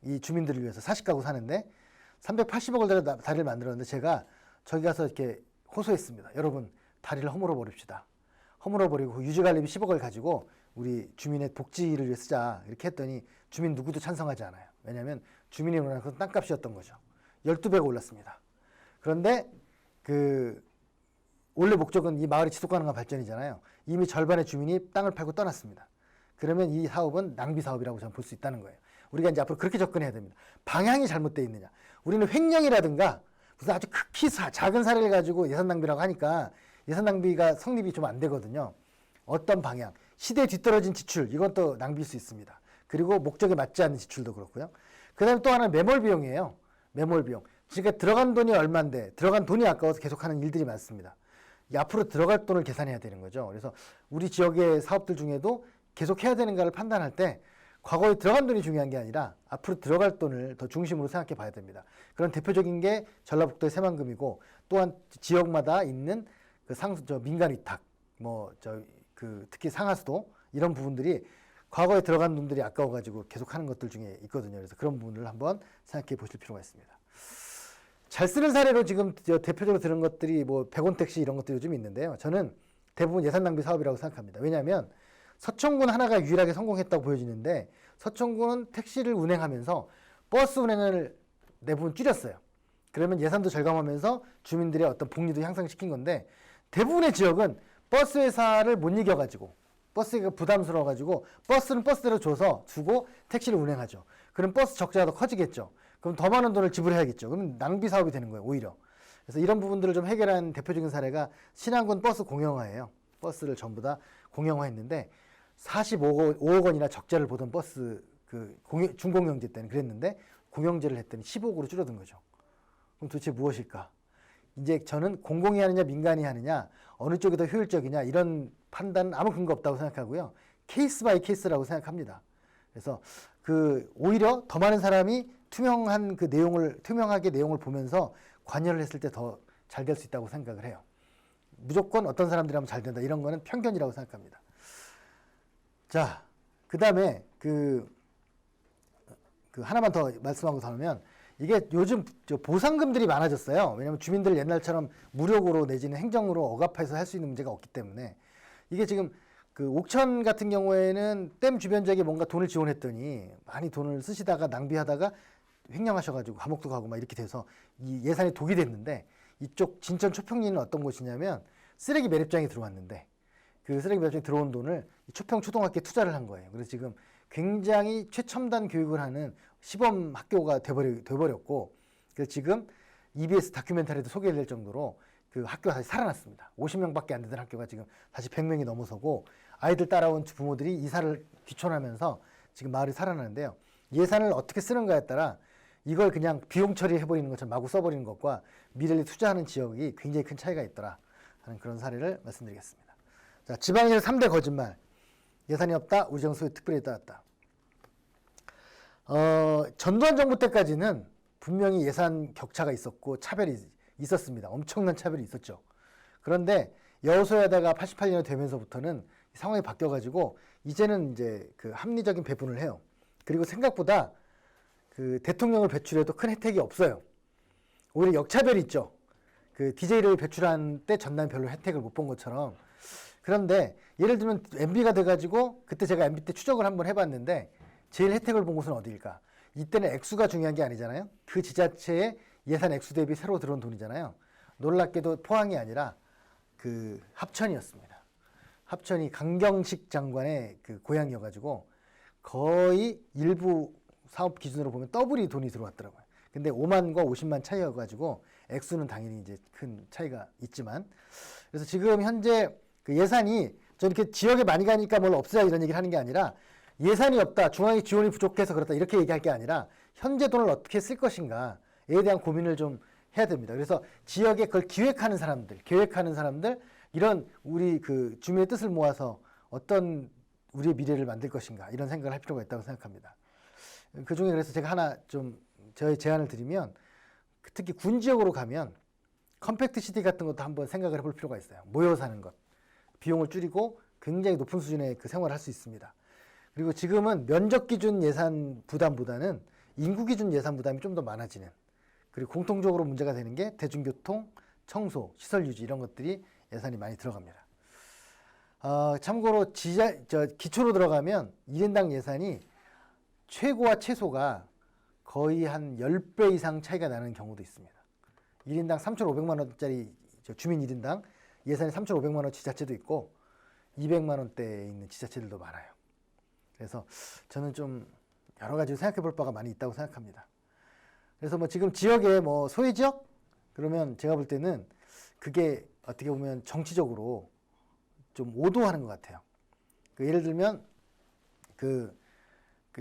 이 주민들을 위해서 40가구 사는데 380억을 들여 다리를 만들었는데, 제가 저기 가서 이렇게 호소했습니다. 여러분, 다리를 허물어 버립시다. 허물어 버리고 유지관리비 10억을 가지고 우리 주민의 복지를 위해 쓰자, 이렇게 했더니 주민 누구도 찬성하지 않아요. 왜냐하면 주민이 원하는 건 땅값이었던 거죠. 12배가 올랐습니다. 그런데 원래 목적은 이 마을의 지속 가능한 발전이잖아요. 이미 절반의 주민이 땅을 팔고 떠났습니다. 그러면 이 사업은 낭비 사업이라고 저는 볼 수 있다는 거예요. 우리가 이제 앞으로 그렇게 접근해야 됩니다. 방향이 잘못되어 있느냐. 우리는 횡령이라든가 무슨 아주 극히 작은 사례를 가지고 예산 낭비라고 하니까 예산 낭비가 성립이 좀 안 되거든요. 어떤 방향, 시대에 뒤떨어진 지출, 이건 또 낭비일 수 있습니다. 그리고 목적에 맞지 않는 지출도 그렇고요. 그 다음에 또 하나는 매몰 비용이에요. 매몰 비용. 그러니까 들어간 돈이 얼마인데 들어간 돈이 아까워서 계속하는 일들이 많습니다. 앞으로 들어갈 돈을 계산해야 되는 거죠. 그래서 우리 지역의 사업들 중에도 계속 해야 되는가를 판단할 때 과거에 들어간 돈이 중요한 게 아니라 앞으로 들어갈 돈을 더 중심으로 생각해 봐야 됩니다. 그런 대표적인 게 전라북도의 새만금이고, 또한 지역마다 있는 민간 위탁, 특히 상하수도, 이런 부분들이 과거에 들어간 돈들이 아까워가지고 계속 하는 것들 중에 있거든요. 그래서 그런 부분을 한번 생각해 보실 필요가 있습니다. 잘 쓰는 사례로 지금 대표적으로 들은 것들이 100원 택시 이런 것들이 좀 있는데요. 저는 대부분 예산 낭비 사업이라고 생각합니다. 왜냐하면 서천군 하나가 유일하게 성공했다고 보여지는데, 서천군은 택시를 운행하면서 버스 운행을 대부분 줄였어요. 그러면 예산도 절감하면서 주민들의 어떤 복리도 향상시킨 건데, 대부분의 지역은 버스 회사를 못 이겨가지고, 버스가 부담스러워가지고 버스는 버스대로 주고 택시를 운행하죠. 그럼 버스 적자가 더 커지겠죠. 그럼 더 많은 돈을 지불해야겠죠. 그럼 낭비 사업이 되는 거예요, 오히려. 그래서 이런 부분들을 좀 해결한 대표적인 사례가 신안군 버스 공영화예요. 버스를 전부 다 공영화했는데 45억 원이나 적자를 보던 버스, 중공영제 때는 그랬는데 공영제를 했더니 15억으로 줄어든 거죠. 그럼 도대체 무엇일까? 이제 저는 공공이 하느냐 민간이 하느냐, 어느 쪽이 더 효율적이냐, 이런 판단은 아무 근거 없다고 생각하고요. 케이스 바이 케이스라고 생각합니다. 그래서 오히려 더 많은 사람이 투명하게 내용을 보면서 관여를 했을 때 더 잘 될 수 있다고 생각을 해요. 무조건 어떤 사람들이 하면 잘 된다 이런 거는 편견이라고 생각합니다. 자, 그 다음에 하나만 더 말씀하고 나면 이게 요즘 보상금들이 많아졌어요. 왜냐하면 주민들 옛날처럼 무력으로 내지는 행정으로 억압해서 할 수 있는 문제가 없기 때문에 이게 지금 옥천 같은 경우에는 댐 주변 지역에 뭔가 돈을 지원했더니 많이 돈을 쓰시다가 낭비하다가 횡령하셔가지고 감옥도 가고 막 이렇게 돼서 이 예산이 독이 됐는데 이쪽 진천 초평리는 어떤 곳이냐면 쓰레기 매립장에 들어왔는데 그 쓰레기 매립장에 들어온 돈을 초평 초등학교에 투자를 한 거예요. 그래서 지금 굉장히 최첨단 교육을 하는 시범 학교가 돼버렸고 그래서 지금 EBS 다큐멘터리도 소개될 정도로 그 학교가 다시 살아났습니다. 50명밖에 안 되던 학교가 지금 다시 100명이 넘어서고 아이들 따라온 부모들이 이사를 귀촌하면서 지금 마을이 살아나는데요. 예산을 어떻게 쓰는가에 따라 이걸 그냥 비용 처리해버리는 것처럼 마구 써버리는 것과 미래를 투자하는 지역이 굉장히 큰 차이가 있더라 하는 그런 사례를 말씀드리겠습니다. 자, 지방에서 3대 거짓말. 예산이 없다. 우리 정수에 특별히 따랐다. 전두환 정부 때까지는 분명히 예산 격차가 있었고 차별이 있었습니다. 엄청난 차별이 있었죠. 그런데 여호수야대가 88년이 되면서부터는 상황이 바뀌어가지고 이제는 이제 합리적인 배분을 해요. 그리고 생각보다 대통령을 배출해도 큰 혜택이 없어요. 오히려 역차별이 있죠. DJ를 배출한 때 전남 별로 혜택을 못 본 것처럼. 그런데 예를 들면 MB가 돼가지고 그때 제가 MB 때 추적을 한번 해봤는데 제일 혜택을 본 곳은 어디일까? 이때는 액수가 중요한 게 아니잖아요. 그 지자체의 예산 액수 대비 새로 들어온 돈이잖아요. 놀랍게도 포항이 아니라 합천이었습니다. 합천이 강경식 장관의 고향이어가지고 거의 일부 사업 기준으로 보면 더블이 돈이 들어왔더라고요. 근데 5만과 50만 차이여가지고 액수는 당연히 이제 큰 차이가 있지만 그래서 지금 현재 예산이 저 이렇게 지역에 많이 가니까 뭘 없애야 이런 얘기를 하는 게 아니라 예산이 없다, 중앙의 지원이 부족해서 그렇다 이렇게 얘기할 게 아니라 현재 돈을 어떻게 쓸 것인가에 대한 고민을 좀 해야 됩니다. 그래서 지역에 그걸 계획하는 사람들 이런 우리 주민의 뜻을 모아서 어떤 우리의 미래를 만들 것인가 이런 생각을 할 필요가 있다고 생각합니다. 그중에 그래서 제가 하나 좀 저희 제안을 드리면 특히 군 지역으로 가면 컴팩트 시티 같은 것도 한번 생각을 해볼 필요가 있어요. 모여 사는 것. 비용을 줄이고 굉장히 높은 수준의 생활을 할 수 있습니다. 그리고 지금은 면적 기준 예산 부담보다는 인구 기준 예산 부담이 좀 더 많아지는 그리고 공통적으로 문제가 되는 게 대중교통, 청소, 시설 유지 이런 것들이 예산이 많이 들어갑니다. 참고로 기초로 들어가면 1인당 예산이 최고와 최소가 거의 한 10배 이상 차이가 나는 경우도 있습니다. 1인당 3,500만 원짜리 주민 1인당 예산이 3,500만 원 지자체도 있고 200만 원대에 있는 지자체들도 많아요. 그래서 저는 좀 여러 가지 생각해 볼 바가 많이 있다고 생각합니다. 그래서 지금 지역에 소외 지역? 그러면 제가 볼 때는 그게 어떻게 보면 정치적으로 좀 오도하는 것 같아요. 예를 들면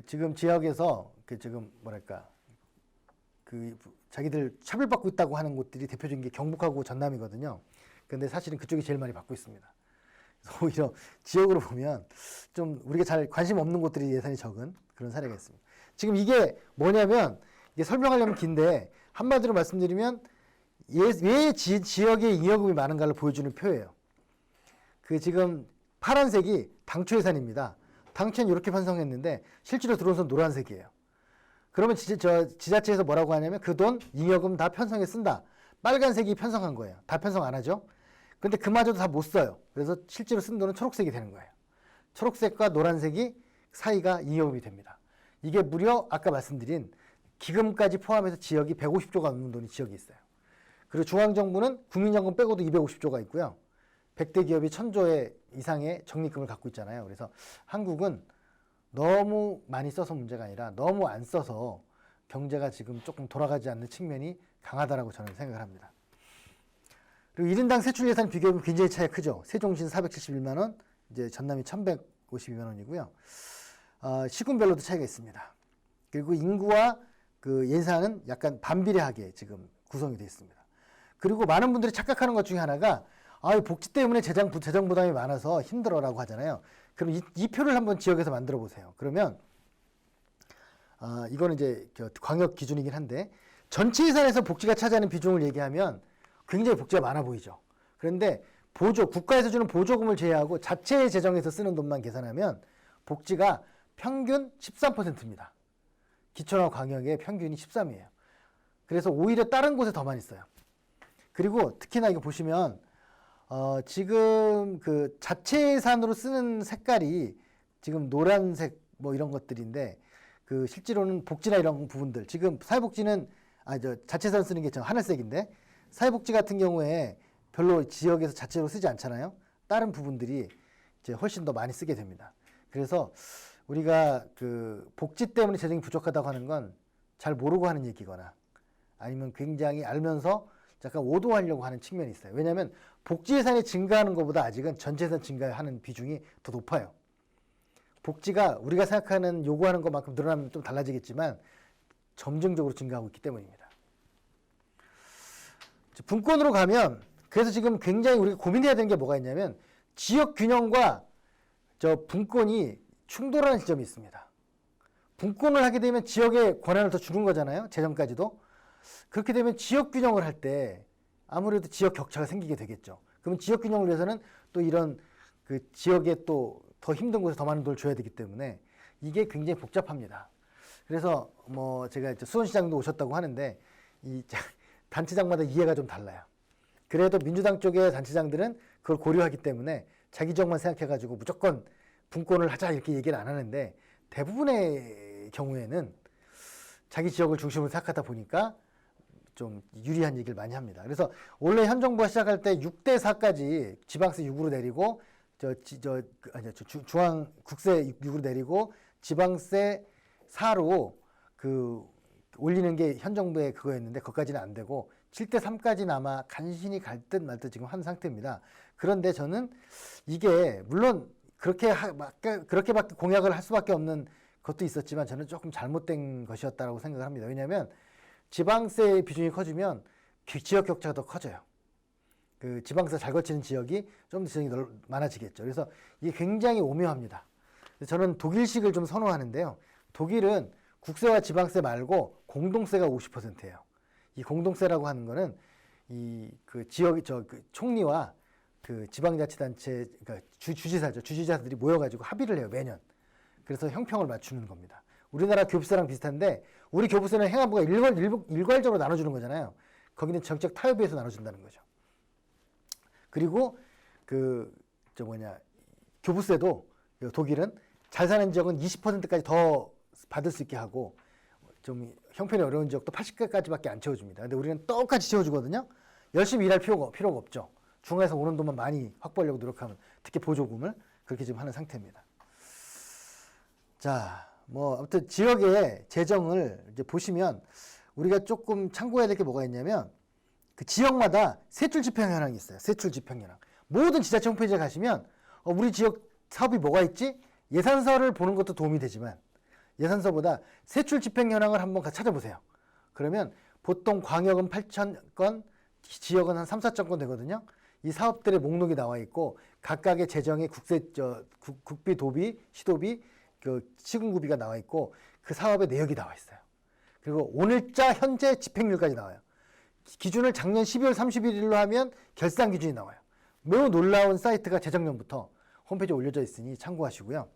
지금 지역에서 지금 자기들 차별받고 있다고 하는 곳들이 대표적인 게 경북하고 전남이거든요. 근데 사실은 그쪽이 제일 많이 받고 있습니다. 그래서 오히려 지역으로 보면 좀 우리가 잘 관심 없는 곳들이 예산이 적은 그런 사례가 있습니다. 지금 이게 뭐냐면 이게 설명하려면 긴데 한마디로 말씀드리면 왜 지역에 잉여금이 많은가를 보여주는 표예요. 지금 파란색이 당초 예산입니다. 당초엔 이렇게 편성했는데 실제로 들어온 건 노란색이에요. 그러면 지자체에서 뭐라고 하냐면 그 돈 잉여금 다 편성해 쓴다. 빨간색이 편성한 거예요. 다 편성 안 하죠. 근데 그마저도 다 못 써요. 그래서 실제로 쓴 돈은 초록색이 되는 거예요. 초록색과 노란색이 사이가 잉여금이 됩니다. 이게 무려 아까 말씀드린 기금까지 포함해서 지역이 150조가 넘는 돈이 지역이 있어요. 그리고 중앙정부는 국민연금 빼고도 250조가 있고요. 100대 기업이 1000조 이상의 적립금을 갖고 있잖아요. 그래서 한국은 너무 많이 써서 문제가 아니라 너무 안 써서 경제가 지금 조금 돌아가지 않는 측면이 강하다라고 저는 생각을 합니다. 그리고 1인당 세출 예산 비교하면 굉장히 차이가 크죠. 세종시는 471만 원, 이제 전남이 1152만 원이고요. 시군별로도 차이가 있습니다. 그리고 인구와 예산은 약간 반비례하게 지금 구성이 되어 있습니다. 그리고 많은 분들이 착각하는 것 중에 하나가 아, 복지 때문에 재정 부담이 많아서 힘들어라고 하잖아요. 그럼 이 표를 한번 지역에서 만들어 보세요. 그러면 이거는 이제 광역 기준이긴 한데 전체 예산에서 복지가 차지하는 비중을 얘기하면 굉장히 복지가 많아 보이죠. 그런데 국가에서 주는 보조금을 제외하고 자체 재정에서 쓰는 돈만 계산하면 복지가 평균 13%입니다. 기초나 광역의 평균이 13이에요. 그래서 오히려 다른 곳에 더 많이 써요. 그리고 특히나 이거 보시면 지금 그 자체 예산으로 쓰는 색깔이 지금 노란색 뭐 이런 것들인데 그 실제로는 복지나 이런 부분들 지금 사회복지는 자체 예산 쓰는 게 하늘색인데 사회복지 같은 경우에 별로 지역에서 자체로 쓰지 않잖아요. 다른 부분들이 이제 훨씬 더 많이 쓰게 됩니다. 그래서 우리가 그 복지 때문에 재정이 부족하다고 하는 건 잘 모르고 하는 얘기거나 아니면 굉장히 알면서 약간 오도하려고 하는 측면이 있어요. 왜냐하면 복지 예산이 증가하는 것보다 아직은 전체 예산 증가하는 비중이 더 높아요. 복지가 우리가 생각하는 요구하는 것만큼 늘어나면 좀 달라지겠지만 점증적으로 증가하고 있기 때문입니다. 분권으로 가면 그래서 지금 굉장히 우리가 고민해야 되는 게 뭐가 있냐면 지역 균형과 분권이 충돌하는 지점이 있습니다. 분권을 하게 되면 지역의 권한을 더 주는 거잖아요. 재정까지도. 그렇게 되면 지역 균형을 할 때 아무래도 지역 격차가 생기게 되겠죠. 그럼 지역 균형을 위해서는 또 이런 그 지역에 또 더 힘든 곳에 더 많은 돈을 줘야 되기 때문에 이게 굉장히 복잡합니다. 그래서 뭐 제가 이제 수원시장도 오셨다고 하는데 이 단체장마다 이해가 좀 달라요. 그래도 민주당 쪽의 단체장들은 그걸 고려하기 때문에 자기 지역만 생각해가지고 무조건 분권을 하자 이렇게 얘기를 안 하는데 대부분의 경우에는 자기 지역을 중심으로 생각하다 보니까 좀 유리한 얘기를 많이 합니다. 그래서 원래 현 정부가 시작할 때 6대 4까지 지방세 6으로 내리고 중앙 국세 6으로 내리고 지방세 4로 그 올리는 게 현 정부의 그거였는데 그것까지는 안 되고 7대 3까지는 아마 간신히 갈 듯 말 듯 지금 한 상태입니다. 그런데 저는 이게 물론 그렇게밖에 공약을 할 수밖에 없는 것도 있었지만 저는 조금 잘못된 것이었다고 생각을 합니다. 왜냐하면 지방세 비중이 커지면 지역 격차가 더 커져요. 그 지방세 잘 거치는 지역이 좀 더 지역이 많아지겠죠. 그래서 이게 굉장히 오묘합니다. 저는 독일식을 좀 선호하는데요. 독일은 국세와 지방세 말고 공동세가 50%예요. 이 공동세라고 하는 거는 그 지역이 그 총리와 그 지방자치단체 그러니까 주지사들이 모여가지고 합의를 해요 매년. 그래서 형평을 맞추는 겁니다. 우리나라 교부세랑 비슷한데 우리 교부세는 행안부가 일괄적으로 나눠주는 거잖아요. 거기는 정책 타협에 의해서 나눠준다는 거죠. 그리고 교부세도 독일은 잘 사는 지역은 20%까지 더 받을 수 있게 하고 좀 형편이 어려운 지역도 80까지밖에 안 채워줍니다. 근데 우리는 똑같이 채워주거든요. 열심히 일할 필요가 없죠. 중앙에서 오는 돈만 많이 확보하려고 노력하면 특히 보조금을 그렇게 지금 하는 상태입니다. 자, 뭐 아무튼 지역의 재정을 이제 보시면 우리가 조금 참고해야 될 게 뭐가 있냐면 그 지역마다 세출 집행 현황이 있어요. 세출 집행 현황. 모든 지자체 홈페이지에 가시면 우리 지역 사업이 뭐가 있지? 예산서를 보는 것도 도움이 되지만 예산서보다 세출 집행 현황을 한번 찾아보세요. 그러면 보통 광역은 8,000건, 지역은 한 3, 4천 건 되거든요. 이 사업들의 목록이 나와 있고 각각의 재정의 국비, 도비, 시도비, 그 시군구비가 나와 있고 그 사업의 내역이 나와 있어요. 그리고 오늘자 현재 집행률까지 나와요. 기준을 작년 12월 31일로 하면 결산 기준이 나와요. 매우 놀라운 사이트가 재작년부터 홈페이지에 올려져 있으니 참고하시고요.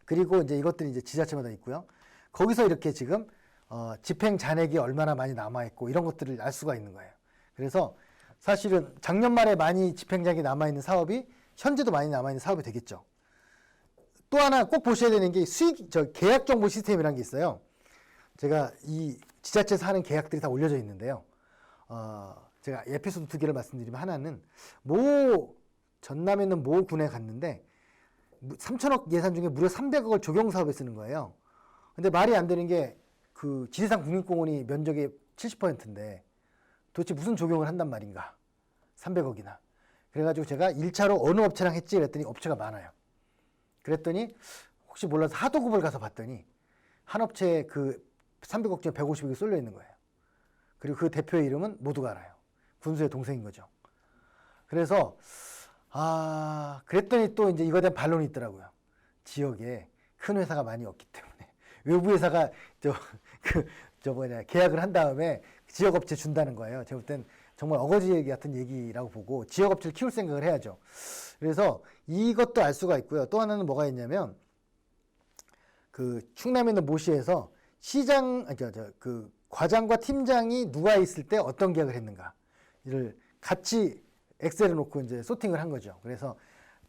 그리고 이제 이것들이 이제 지자체마다 있고요. 거기서 이렇게 지금 집행 잔액이 얼마나 많이 남아 있고 이런 것들을 알 수가 있는 거예요. 그래서 사실은 작년 말에 많이 집행 잔액이 남아 있는 사업이 현재도 많이 남아 있는 사업이 되겠죠. 또 하나 꼭 보셔야 되는 게 계약 정보 시스템이라는 게 있어요. 제가 이 지자체에서 하는 계약들이 다 올려져 있는데요. 제가 에피소드 2개를 말씀드리면 하나는 전남에 있는 모 군에 갔는데 3천억 예산 중에 무려 300억을 조경사업에 쓰는 거예요. 근데 말이 안 되는 게 그 지리산 국립공원이 면적의 70%인데 도대체 무슨 조경을 한단 말인가? 300억이나. 그래가지고 제가 1차로 어느 업체랑 했지? 그랬더니 업체가 많아요. 그랬더니 혹시 몰라서 하도급을 가서 봤더니 한 업체에 그 300억 중에 150억이 쏠려 있는 거예요. 그리고 그 대표의 이름은 모두가 알아요. 군수의 동생인 거죠. 그래서 그랬더니 또 이제 이거에 대한 반론이 있더라고요. 지역에 큰 회사가 많이 없기 때문에 외부 회사가 계약을 한 다음에 지역 업체 준다는 거예요. 제가 볼 땐 정말 어거지 얘기 같은 얘기라고 보고 지역 업체를 키울 생각을 해야죠. 그래서 이것도 알 수가 있고요. 또 하나는 뭐가 있냐면 그 충남에 있는 모시에서 그 과장과 팀장이 누가 있을 때 어떤 계약을 했는가를 같이 엑셀에 놓고 이제 소팅을 한 거죠. 그래서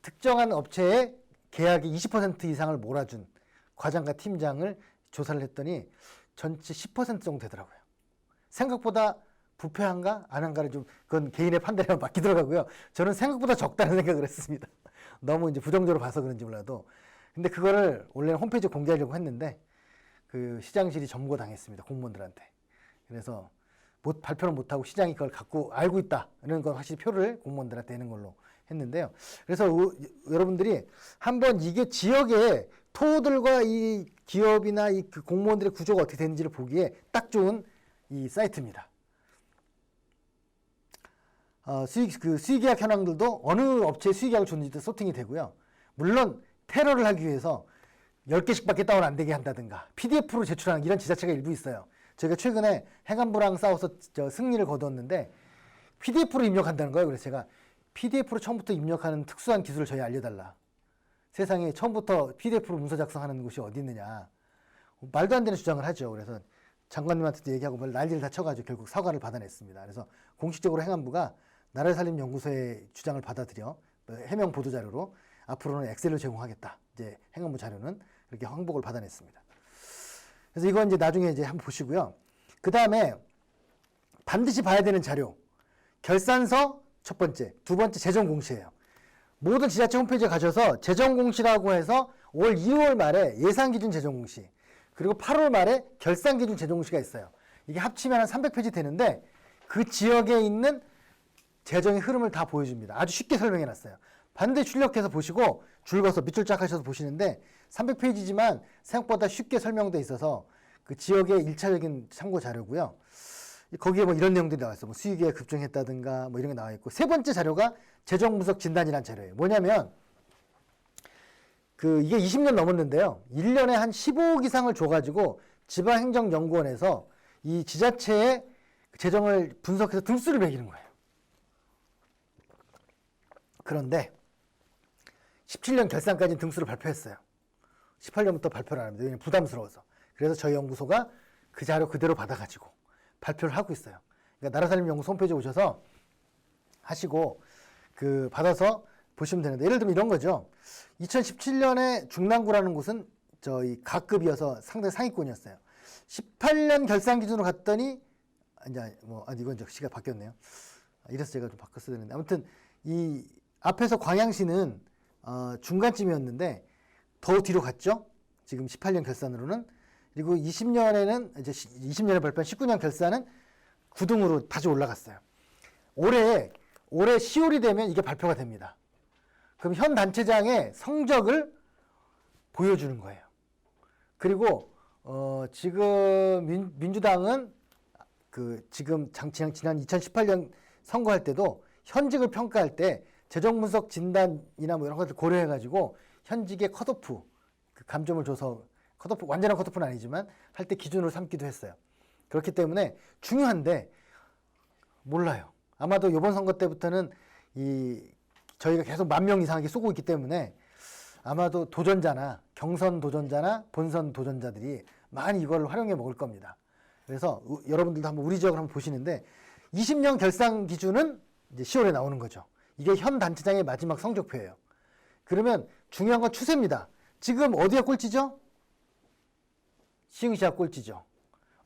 특정한 업체에 계약이 20% 이상을 몰아준 과장과 팀장을 조사를 했더니 전체 10% 정도 되더라고요. 생각보다 부패한가 안 한가를 좀 그건 개인의 판단에 맡기더라고요. 저는 생각보다 적다는 생각을 했습니다. 너무 이제 부정적으로 봐서 그런지 몰라도. 근데 그거를 원래는 홈페이지에 공개하려고 했는데 그 시장실이 점거당했습니다. 공무원들한테. 그래서 발표를 못하고 시장이 그걸 알고 있다는 건 확실히 표를 공무원들한테 내는 걸로 했는데요. 그래서 여러분들이 한번 이게 지역의 토호들과 이 기업이나 이 그 공무원들의 구조가 어떻게 되는지를 보기에 딱 좋은 이 사이트입니다. 수의계약 현황들도 어느 업체의 수의계약을 줬는지도 소팅이 되고요. 물론 테러를 하기 위해서 10개씩밖에 다운 안 되게 한다든가 PDF로 제출하는 이런 지자체가 일부 있어요. 저희가 최근에 행안부랑 싸워서 승리를 거두었는데 PDF로 입력한다는 거예요. 그래서 제가 PDF로 처음부터 입력하는 특수한 기술을 저희 알려달라. 세상에 처음부터 PDF로 문서 작성하는 곳이 어디 있느냐. 말도 안 되는 주장을 하죠. 그래서 장관님한테도 얘기하고 난리를 다 쳐가지고 결국 사과를 받아냈습니다. 그래서 공식적으로 행안부가 나라를 살림 연구소의 주장을 받아들여 해명 보도 자료로 앞으로는 엑셀을 제공하겠다. 이제 행안부 자료는 그렇게 항복을 받아냈습니다. 그래서 이건 이제 나중에 이제 한번 보시고요. 그 다음에 반드시 봐야 되는 자료. 결산서 첫 번째, 두 번째 재정공시예요. 모든 지자체 홈페이지에 가셔서 재정공시라고 해서 올 2월 말에 예산기준 재정공시, 그리고 8월 말에 결산기준 재정공시가 있어요. 이게 합치면 한 300페이지 되는데 그 지역에 있는 재정의 흐름을 다 보여줍니다. 아주 쉽게 설명해놨어요. 반드시 출력해서 보시고 줄거서 밑줄 쫙 하셔서 보시는데 300페이지지만 생각보다 쉽게 설명돼 있어서 그 지역의 1차적인 참고 자료고요. 거기에 뭐 이런 내용들이 나와 있어요. 뭐 수익에 급증했다든가 뭐 이런 게 나와 있고, 세 번째 자료가 재정분석 진단이라는 자료예요. 뭐냐면 이게 20년 넘었는데요. 1년에 한 15억 이상을 줘가지고 지방행정연구원에서 이 지자체의 재정을 분석해서 등수를 매기는 거예요. 그런데 17년 결산까지는 등수를 발표했어요. 18년부터 발표를 안 합니다. 왜냐면 부담스러워서. 그래서 저희 연구소가 그 자료 그대로 받아가지고 발표를 하고 있어요. 그러니까 나라살림연구소 홈페이지에 오셔서 하시고 받아서 보시면 되는데, 예를 들면 이런 거죠. 2017년에 중랑구라는 곳은 저희 가급이어서 상당히 상위권이었어요. 18년 결산 기준으로 갔더니 이건 시가 바뀌었네요. 이래서 제가 좀 바꿨어야 되는데, 아무튼 이 앞에서 광양시는 중간쯤이었는데 더 뒤로 갔죠. 지금 18년 결산으로는. 그리고 20년에는 이제 20년에 발표한 19년 결산은 9등으로 다시 올라갔어요. 올해 10월이 되면 이게 발표가 됩니다. 그럼 현 단체장의 성적을 보여주는 거예요. 그리고 지금 민주당은 지금 지난 2018년 선거할 때도 현직을 평가할 때 재정분석 진단이나 뭐 이런 것들 고려해가지고 현직의 컷오프 감점을 줘서 완전한 컷오프는 아니지만 할 때 기준으로 삼기도 했어요. 그렇기 때문에 중요한데 몰라요. 아마도 이번 선거 때부터는 저희가 계속 10,000명 이상하게 쏘고 있기 때문에 아마도 경선 도전자나 본선 도전자들이 많이 이걸 활용해 먹을 겁니다. 그래서 여러분들도 한번 우리 지역을 한번 보시는데 20년 결산 기준은 이제 10월에 나오는 거죠. 이게 현 단체장의 마지막 성적표예요. 그러면 중요한 건 추세입니다. 지금 어디가 꼴찌죠? 시흥시가 꼴찌죠.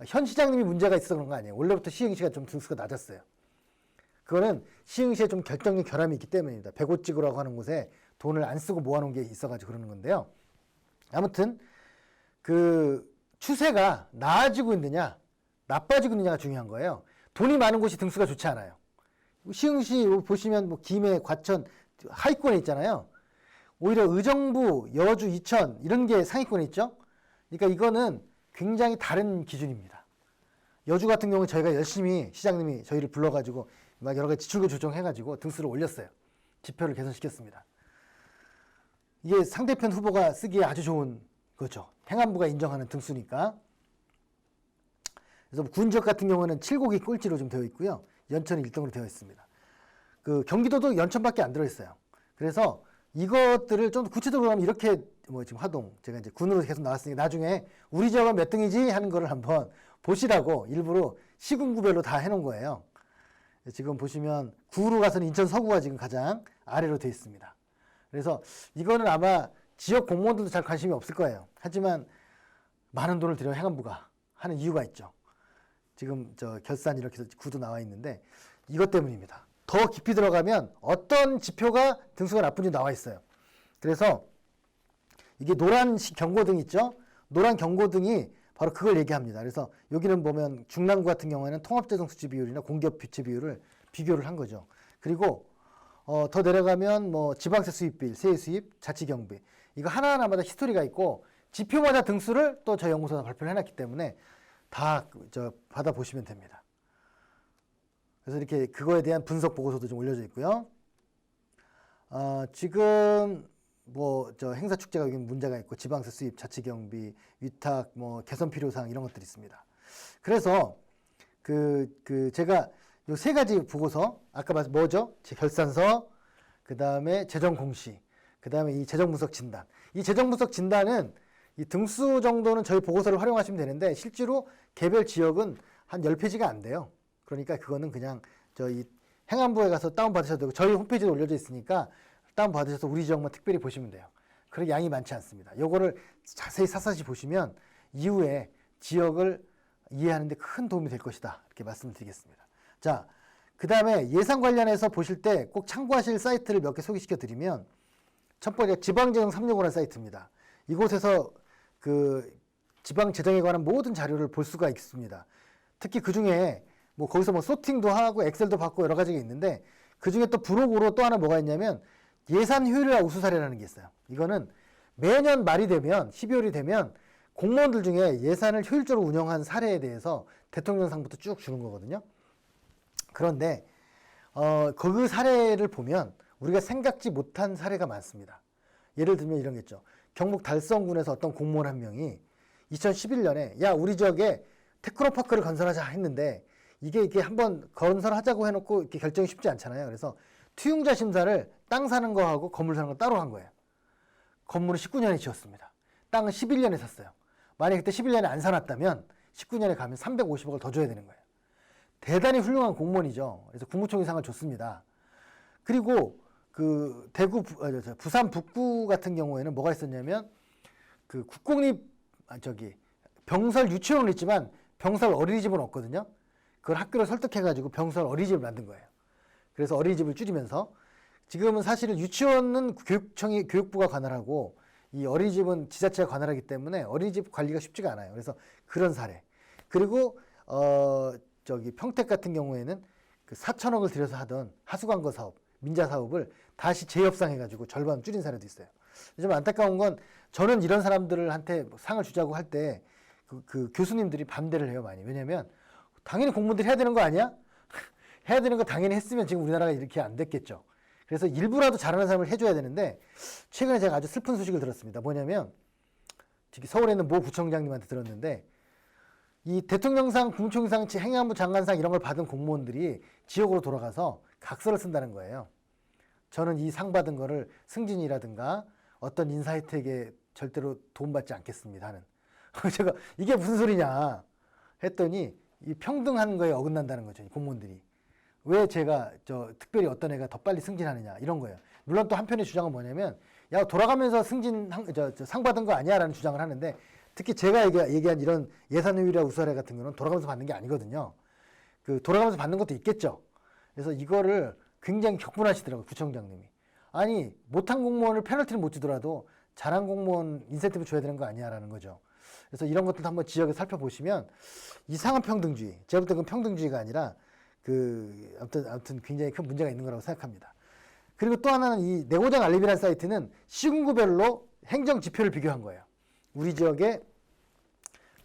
현 시장님이 문제가 있어서 그런 거 아니에요. 원래부터 시흥시가 좀 등수가 낮았어요. 그거는 시흥시에 좀 결정적 결함이 있기 때문입니다. 백오찍으라고 하는 곳에 돈을 안 쓰고 모아놓은 게 있어가지고 그러는 건데요. 아무튼 추세가 나아지고 있느냐 나빠지고 있느냐가 중요한 거예요. 돈이 많은 곳이 등수가 좋지 않아요. 시흥시 보시면 뭐 김해, 과천 하위권에 있잖아요. 오히려 의정부, 여주, 이천 이런 게 상위권에 있죠. 그러니까 이거는 굉장히 다른 기준입니다. 여주 같은 경우는 저희가 열심히 시장님이 저희를 불러가지고 막 여러 가지 지출금 조정해가지고 등수를 올렸어요. 지표를 개선시켰습니다. 이게 상대편 후보가 쓰기에 아주 좋은 거죠. 행안부가 인정하는 등수니까. 그래서 군 지역 같은 경우는 칠곡이 꼴찌로 좀 되어 있고요. 연천이 1등으로 되어 있습니다. 그 경기도도 연천밖에 안 들어있어요. 그래서 이것들을 좀 구체적으로 하면 이렇게 뭐 지금 화동 제가 이제 군으로 계속 나왔으니까 나중에 우리 지역은 몇 등이지 하는 거를 한번 보시라고 일부러 시군구별로 다 해놓은 거예요. 지금 보시면 구로 가서는 인천 서구가 지금 가장 아래로 되어 있습니다. 그래서 이거는 아마 지역 공무원들도 잘 관심이 없을 거예요. 하지만 많은 돈을 들여 행안부가 하는 이유가 있죠. 지금 저 결산 이렇게 해서 구도 나와 있는데 이것 때문입니다. 더 깊이 들어가면 어떤 지표가 등수가 나쁜지 나와 있어요. 그래서 이게 노란 경고등 있죠? 노란 경고등이 바로 그걸 얘기합니다. 그래서 여기는 보면 중랑구 같은 경우에는 통합재정 수치 비율이나 공기업 비치 비율을 비교를 한 거죠. 그리고 더 내려가면 뭐 지방세 수입비, 세액 수입, 자치 경비 이거 하나하나마다 히스토리가 있고 지표마다 등수를 또 저희 연구소가 발표를 해놨기 때문에 다 받아보시면 됩니다. 그래서 이렇게 그거에 대한 분석 보고서도 좀 올려져 있고요. 지금 뭐 저 행사 축제가 여기 문제가 있고 지방세 수입, 자치 경비, 위탁, 뭐 개선 필요 사항 이런 것들이 있습니다. 그래서 제가 요 세 가지 보고서 아까 말씀 뭐죠? 결산서, 그 다음에 재정 공시, 그 다음에 이 재정 분석 진단. 이 재정 분석 진단은 이 등수 정도는 저희 보고서를 활용하시면 되는데 실제로 개별 지역은 한 10페이지가 안 돼요. 그러니까 그거는 그냥 저희 행안부에 가서 다운받으셔도 되고 저희 홈페이지에 올려져 있으니까 다운받으셔서 우리 지역만 특별히 보시면 돼요. 그렇게 양이 많지 않습니다. 요거를 자세히 샅샅이 보시면 이후에 지역을 이해하는 데 큰 도움이 될 것이다. 이렇게 말씀을 드리겠습니다. 자, 그 다음에 예산 관련해서 보실 때 꼭 참고하실 사이트를 몇 개 소개시켜 드리면 첫 번째 지방재정 365라는 사이트입니다. 이곳에서 그 지방재정에 관한 모든 자료를 볼 수가 있습니다. 특히 그 중에 뭐 거기서 뭐 소팅도 하고 엑셀도 받고 여러 가지가 있는데 그 중에 또 부록으로 또 하나 뭐가 있냐면 예산 효율화 우수 사례라는 게 있어요. 이거는 매년 말이 되면 12월이 되면 공무원들 중에 예산을 효율적으로 운영한 사례에 대해서 대통령상부터 쭉 주는 거거든요. 그런데 그 사례를 보면 우리가 생각지 못한 사례가 많습니다. 예를 들면 이런 게 있죠. 경북 달성군에서 어떤 공무원 한 명이 2011년에 야 우리 지역에 테크노파크를 건설하자 했는데 이게 한번 건설하자고 해놓고 이렇게 결정이 쉽지 않잖아요. 그래서 투용자 심사를 땅 사는 거하고 건물 사는 거 따로 한 거예요. 건물은 19년에 지었습니다. 땅은 11년에 샀어요. 만약에 그때 11년에 안 사놨다면 19년에 가면 350억을 더 줘야 되는 거예요. 대단히 훌륭한 공무원이죠. 그래서 국무총리상을 줬습니다. 그리고 그 부산 북구 같은 경우에는 뭐가 있었냐면 그 국공립 병설 유치원은 있지만 병설 어린이집은 없거든요. 그걸 학교를 설득해가지고 병설 어린이집을 만든 거예요. 그래서 어린이집을 줄이면서 지금은 사실은 유치원은 교육부가 관할하고 이 어린이집은 지자체가 관할하기 때문에 어린이집 관리가 쉽지가 않아요. 그래서 그런 사례. 그리고 평택 같은 경우에는 그 4천억을 들여서 하던 하수관거 사업, 민자 사업을 다시 재협상해가지고 절반 줄인 사례도 있어요. 좀 안타까운 건 저는 이런 사람들한테 상을 주자고 할 때 그 교수님들이 반대를 해요, 많이. 왜냐면 당연히 공무원들이 해야 되는 거 아니야? 해야 되는 거 당연히 했으면 지금 우리나라가 이렇게 안 됐겠죠. 그래서 일부라도 잘하는 사람을 해줘야 되는데 최근에 제가 아주 슬픈 소식을 들었습니다. 뭐냐면 서울에 있는 모 부청장님한테 들었는데 이 대통령상, 국무총리상, 행안부 장관상 이런 걸 받은 공무원들이 지역으로 돌아가서 각서를 쓴다는 거예요. 저는 이 상 받은 거를 승진이라든가 어떤 인사 혜택에 절대로 도움받지 않겠습니다 하는. 제가 이게 무슨 소리냐 했더니 이 평등한 거에 어긋난다는 거죠. 이 공무원들이. 왜 제가 특별히 어떤 애가 더 빨리 승진하느냐 이런 거예요. 물론 또 한편의 주장은 뭐냐면 야 돌아가면서 상 받은 거 아니야 라는 주장을 하는데 특히 제가 얘기한 이런 예산 효율화 우수 사례 같은 거는 돌아가면서 받는 게 아니거든요. 돌아가면서 받는 것도 있겠죠. 그래서 이거를 굉장히 격분하시더라고요. 구청장님이. 아니 못한 공무원을 페널티를 못 주더라도 잘한 공무원 인센티브 줘야 되는 거 아니야 라는 거죠. 그래서 이런 것들도 한번 지역에 살펴보시면 이상한 평등주의, 제가 볼 때 그건 평등주의가 아니라 아무튼 굉장히 큰 문제가 있는 거라고 생각합니다. 그리고 또 하나는 이 내고장 알림이라는 사이트는 시군구별로 행정 지표를 비교한 거예요. 우리 지역에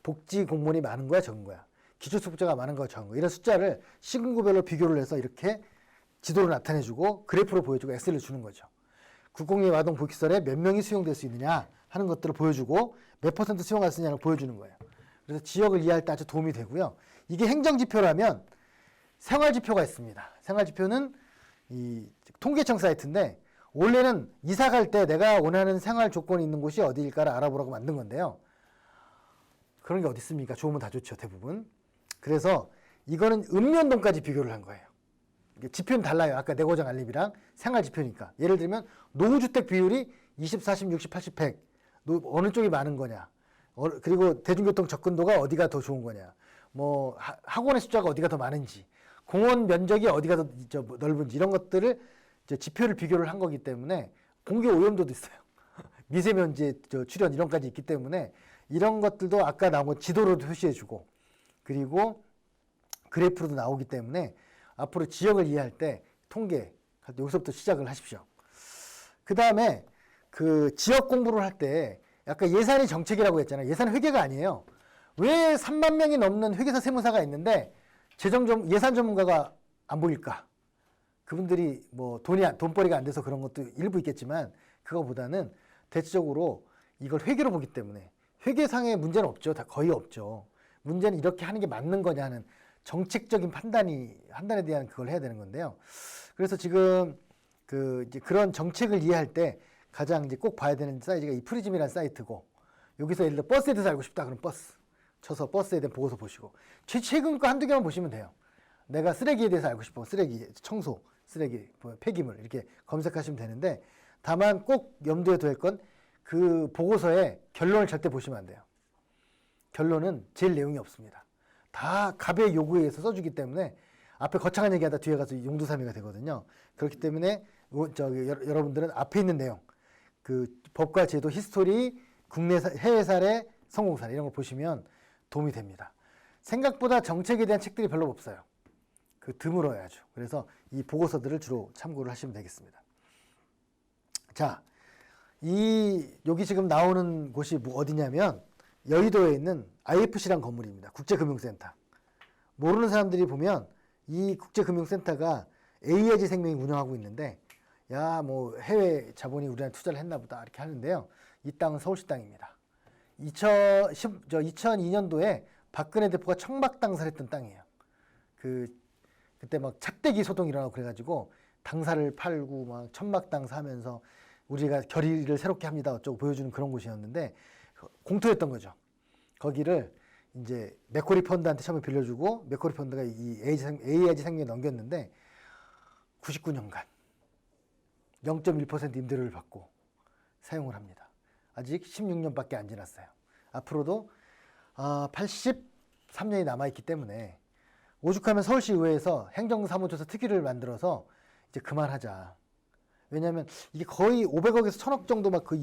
복지 공무원이 많은 거야, 적은 거야. 기초수급자가 많은 거 적은 거 이런 숫자를 시군구별로 비교를 해서 이렇게 지도로 나타내주고 그래프로 보여주고 엑셀을 주는 거죠. 국공립 아동 보육시설에 몇 명이 수용될 수 있느냐 하는 것들을 보여주고 몇 퍼센트 수용할 수 있냐를 보여주는 거예요. 그래서 지역을 이해할 때 아주 도움이 되고요. 이게 행정지표라면 생활지표가 있습니다. 생활지표는 이 통계청 사이트인데 원래는 이사 갈 때 내가 원하는 생활 조건이 있는 곳이 어디일까를 알아보라고 만든 건데요. 그런 게 어디 있습니까? 좋으면 다 좋죠, 대부분. 그래서 이거는 읍면동까지 비교를 한 거예요. 지표는 달라요. 아까 내고정 알림이랑 생활지표니까. 예를 들면 노후주택 비율이 20, 40, 60, 80, 100 어느 쪽이 많은 거냐. 그리고 대중교통 접근도가 어디가 더 좋은 거냐. 뭐 학원의 숫자가 어디가 더 많은지. 공원 면적이 어디가 더 넓은지 이런 것들을 지표를 비교를 한 거기 때문에 공기 오염도도 있어요. 미세먼지 출현 이런 까지 있기 때문에 이런 것들도 아까 나온 거 지도로도 표시해주고 그리고 그래프로도 나오기 때문에 앞으로 지역을 이해할 때 통계 여기서부터 시작을 하십시오. 그 다음에 그 지역 공부를 할 때 아까 예산이 정책이라고 했잖아요. 예산 회계가 아니에요. 왜 3만 명이 넘는 회계사 세무사가 있는데 예산 전문가가 안 보일까? 그분들이 뭐 돈벌이가 안 돼서 그런 것도 일부 있겠지만 그거보다는 대체적으로 이걸 회계로 보기 때문에 회계상의 문제는 없죠. 다 거의 없죠. 문제는 이렇게 하는 게 맞는 거냐 하는 정책적인 판단에 대한 그걸 해야 되는 건데요. 그래서 지금 그런 정책을 이해할 때 가장 이제 꼭 봐야 되는 사이즈가 이 프리즘이라는 사이트고 여기서 예를 들어 버스에 대해서 알고 싶다 그럼 버스 쳐서 버스에 대한 보고서 보시고 최근 거 한두 개만 보시면 돼요. 내가 쓰레기에 대해서 알고 싶어 쓰레기 청소 쓰레기 폐기물 이렇게 검색하시면 되는데 다만 꼭 염두에 둬야 할 건 그 보고서의 결론을 절대 보시면 안 돼요. 결론은 제일 내용이 없습니다. 다 갑의 요구에 의해서 써주기 때문에 앞에 거창한 얘기하다 뒤에 가서 용두사미가 되거든요. 그렇기 때문에 여러분들은 앞에 있는 내용 그 법과 제도 히스토리 국내 해외 사례 성공 사례 이런 걸 보시면 도움이 됩니다. 생각보다 정책에 대한 책들이 별로 없어요. 드물어요 아주. 그래서 이 보고서들을 주로 참고를 하시면 되겠습니다. 자, 여기 지금 나오는 곳이 어디냐면 여의도에 있는 IFC란 건물입니다. 국제금융센터. 모르는 사람들이 보면 이 국제금융센터가 AIG 생명이 운영하고 있는데 야, 뭐 해외 자본이 우리한테 투자를 했나 보다 이렇게 하는데요. 이 땅은 서울시 땅입니다. 2002년도에 박근혜 대표가 청막당사를 했던 땅이에요. 그때 막 착대기 소동이 일어나고 그래가지고 당사를 팔고 막 천막당사 하면서 우리가 결의를 새롭게 합니다 어쩌고 보여주는 그런 곳이었는데 공투했던 거죠. 거기를 이제 맥쿼리 펀드한테 처음에 빌려주고 맥쿼리 펀드가 이 AIG 생명에 넘겼는데 99년간 0.1% 임대료를 받고 사용을 합니다. 아직 16년밖에 안 지났어요. 앞으로도 83년이 남아있기 때문에 오죽하면 서울시의회에서 행정사무조사 특위를 만들어서 이제 그만하자. 왜냐하면 이게 거의 500억에서 1000억 정도 막 그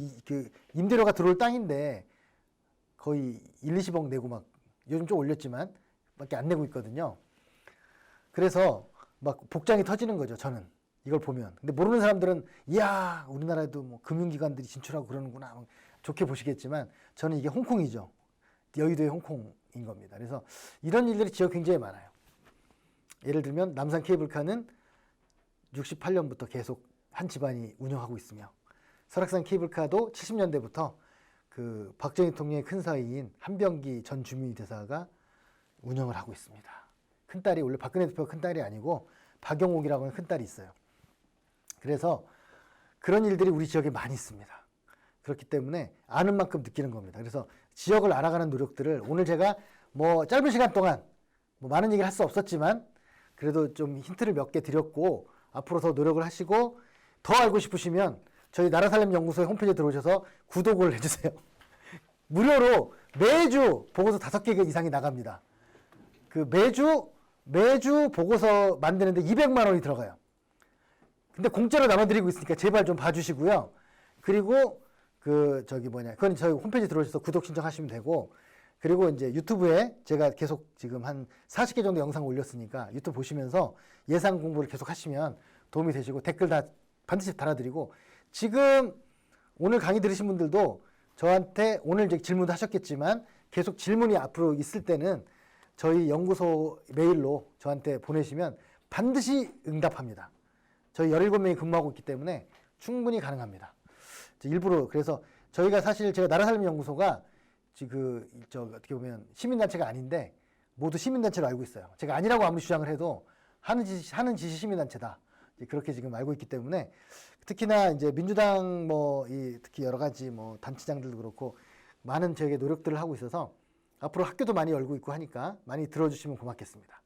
임대료가 들어올 땅인데 거의 1, 20억 내고 막 요즘 좀 올렸지만 밖에 안 내고 있거든요. 그래서 막 복장이 터지는 거죠. 저는 이걸 보면. 근데 모르는 사람들은 이야 우리나라에도 뭐 금융기관들이 진출하고 그러는구나 좋게 보시겠지만 저는 이게 홍콩이죠. 여의도의 홍콩인 겁니다. 그래서 이런 일들이 지역 굉장히 많아요. 예를 들면 남산 케이블카는 68년부터 계속 한 집안이 운영하고 있으며 설악산 케이블카도 70년대부터 그 박정희 대통령의 큰 사위인 한병기 전 주민대사가 운영을 하고 있습니다. 큰딸이 원래 박근혜 대표가 큰딸이 아니고 박영옥이라고 하는 큰딸이 있어요. 그래서 그런 일들이 우리 지역에 많이 있습니다. 그렇기 때문에 아는 만큼 느끼는 겁니다. 그래서 지역을 알아가는 노력들을 오늘 제가 뭐 짧은 시간 동안 뭐 많은 얘기를 할 수 없었지만 그래도 좀 힌트를 몇 개 드렸고 앞으로 더 노력을 하시고 더 알고 싶으시면 저희 나라살림연구소의 홈페이지에 들어오셔서 구독을 해주세요. 무료로 매주 보고서 5개 이상이 나갑니다. 매주 보고서 만드는데 200만 원이 들어가요. 근데 공짜로 나눠드리고 있으니까 제발 좀 봐주시고요. 그리고 그건 저희 홈페이지 들어오셔서 구독 신청하시면 되고 그리고 이제 유튜브에 제가 계속 지금 한 40개 정도 영상 올렸으니까 유튜브 보시면서 예산 공부를 계속 하시면 도움이 되시고 댓글 다 반드시 달아드리고 지금 오늘 강의 들으신 분들도 저한테 오늘 이제 질문도 하셨겠지만 계속 질문이 앞으로 있을 때는 저희 연구소 메일로 저한테 보내시면 반드시 응답합니다. 저희 17명이 근무하고 있기 때문에 충분히 가능합니다. 일부러 그래서 저희가 사실 제가 나라살림연구소가 지금 어떻게 보면 시민단체가 아닌데 모두 시민단체로 알고 있어요. 제가 아니라고 아무리 주장을 해도 하는 짓이 시민단체다. 그렇게 지금 알고 있기 때문에 특히나 이제 민주당 특히 여러 가지 단체장들도 그렇고 많은 저에게 노력들을 하고 있어서 앞으로 학교도 많이 열고 있고 하니까 많이 들어주시면 고맙겠습니다.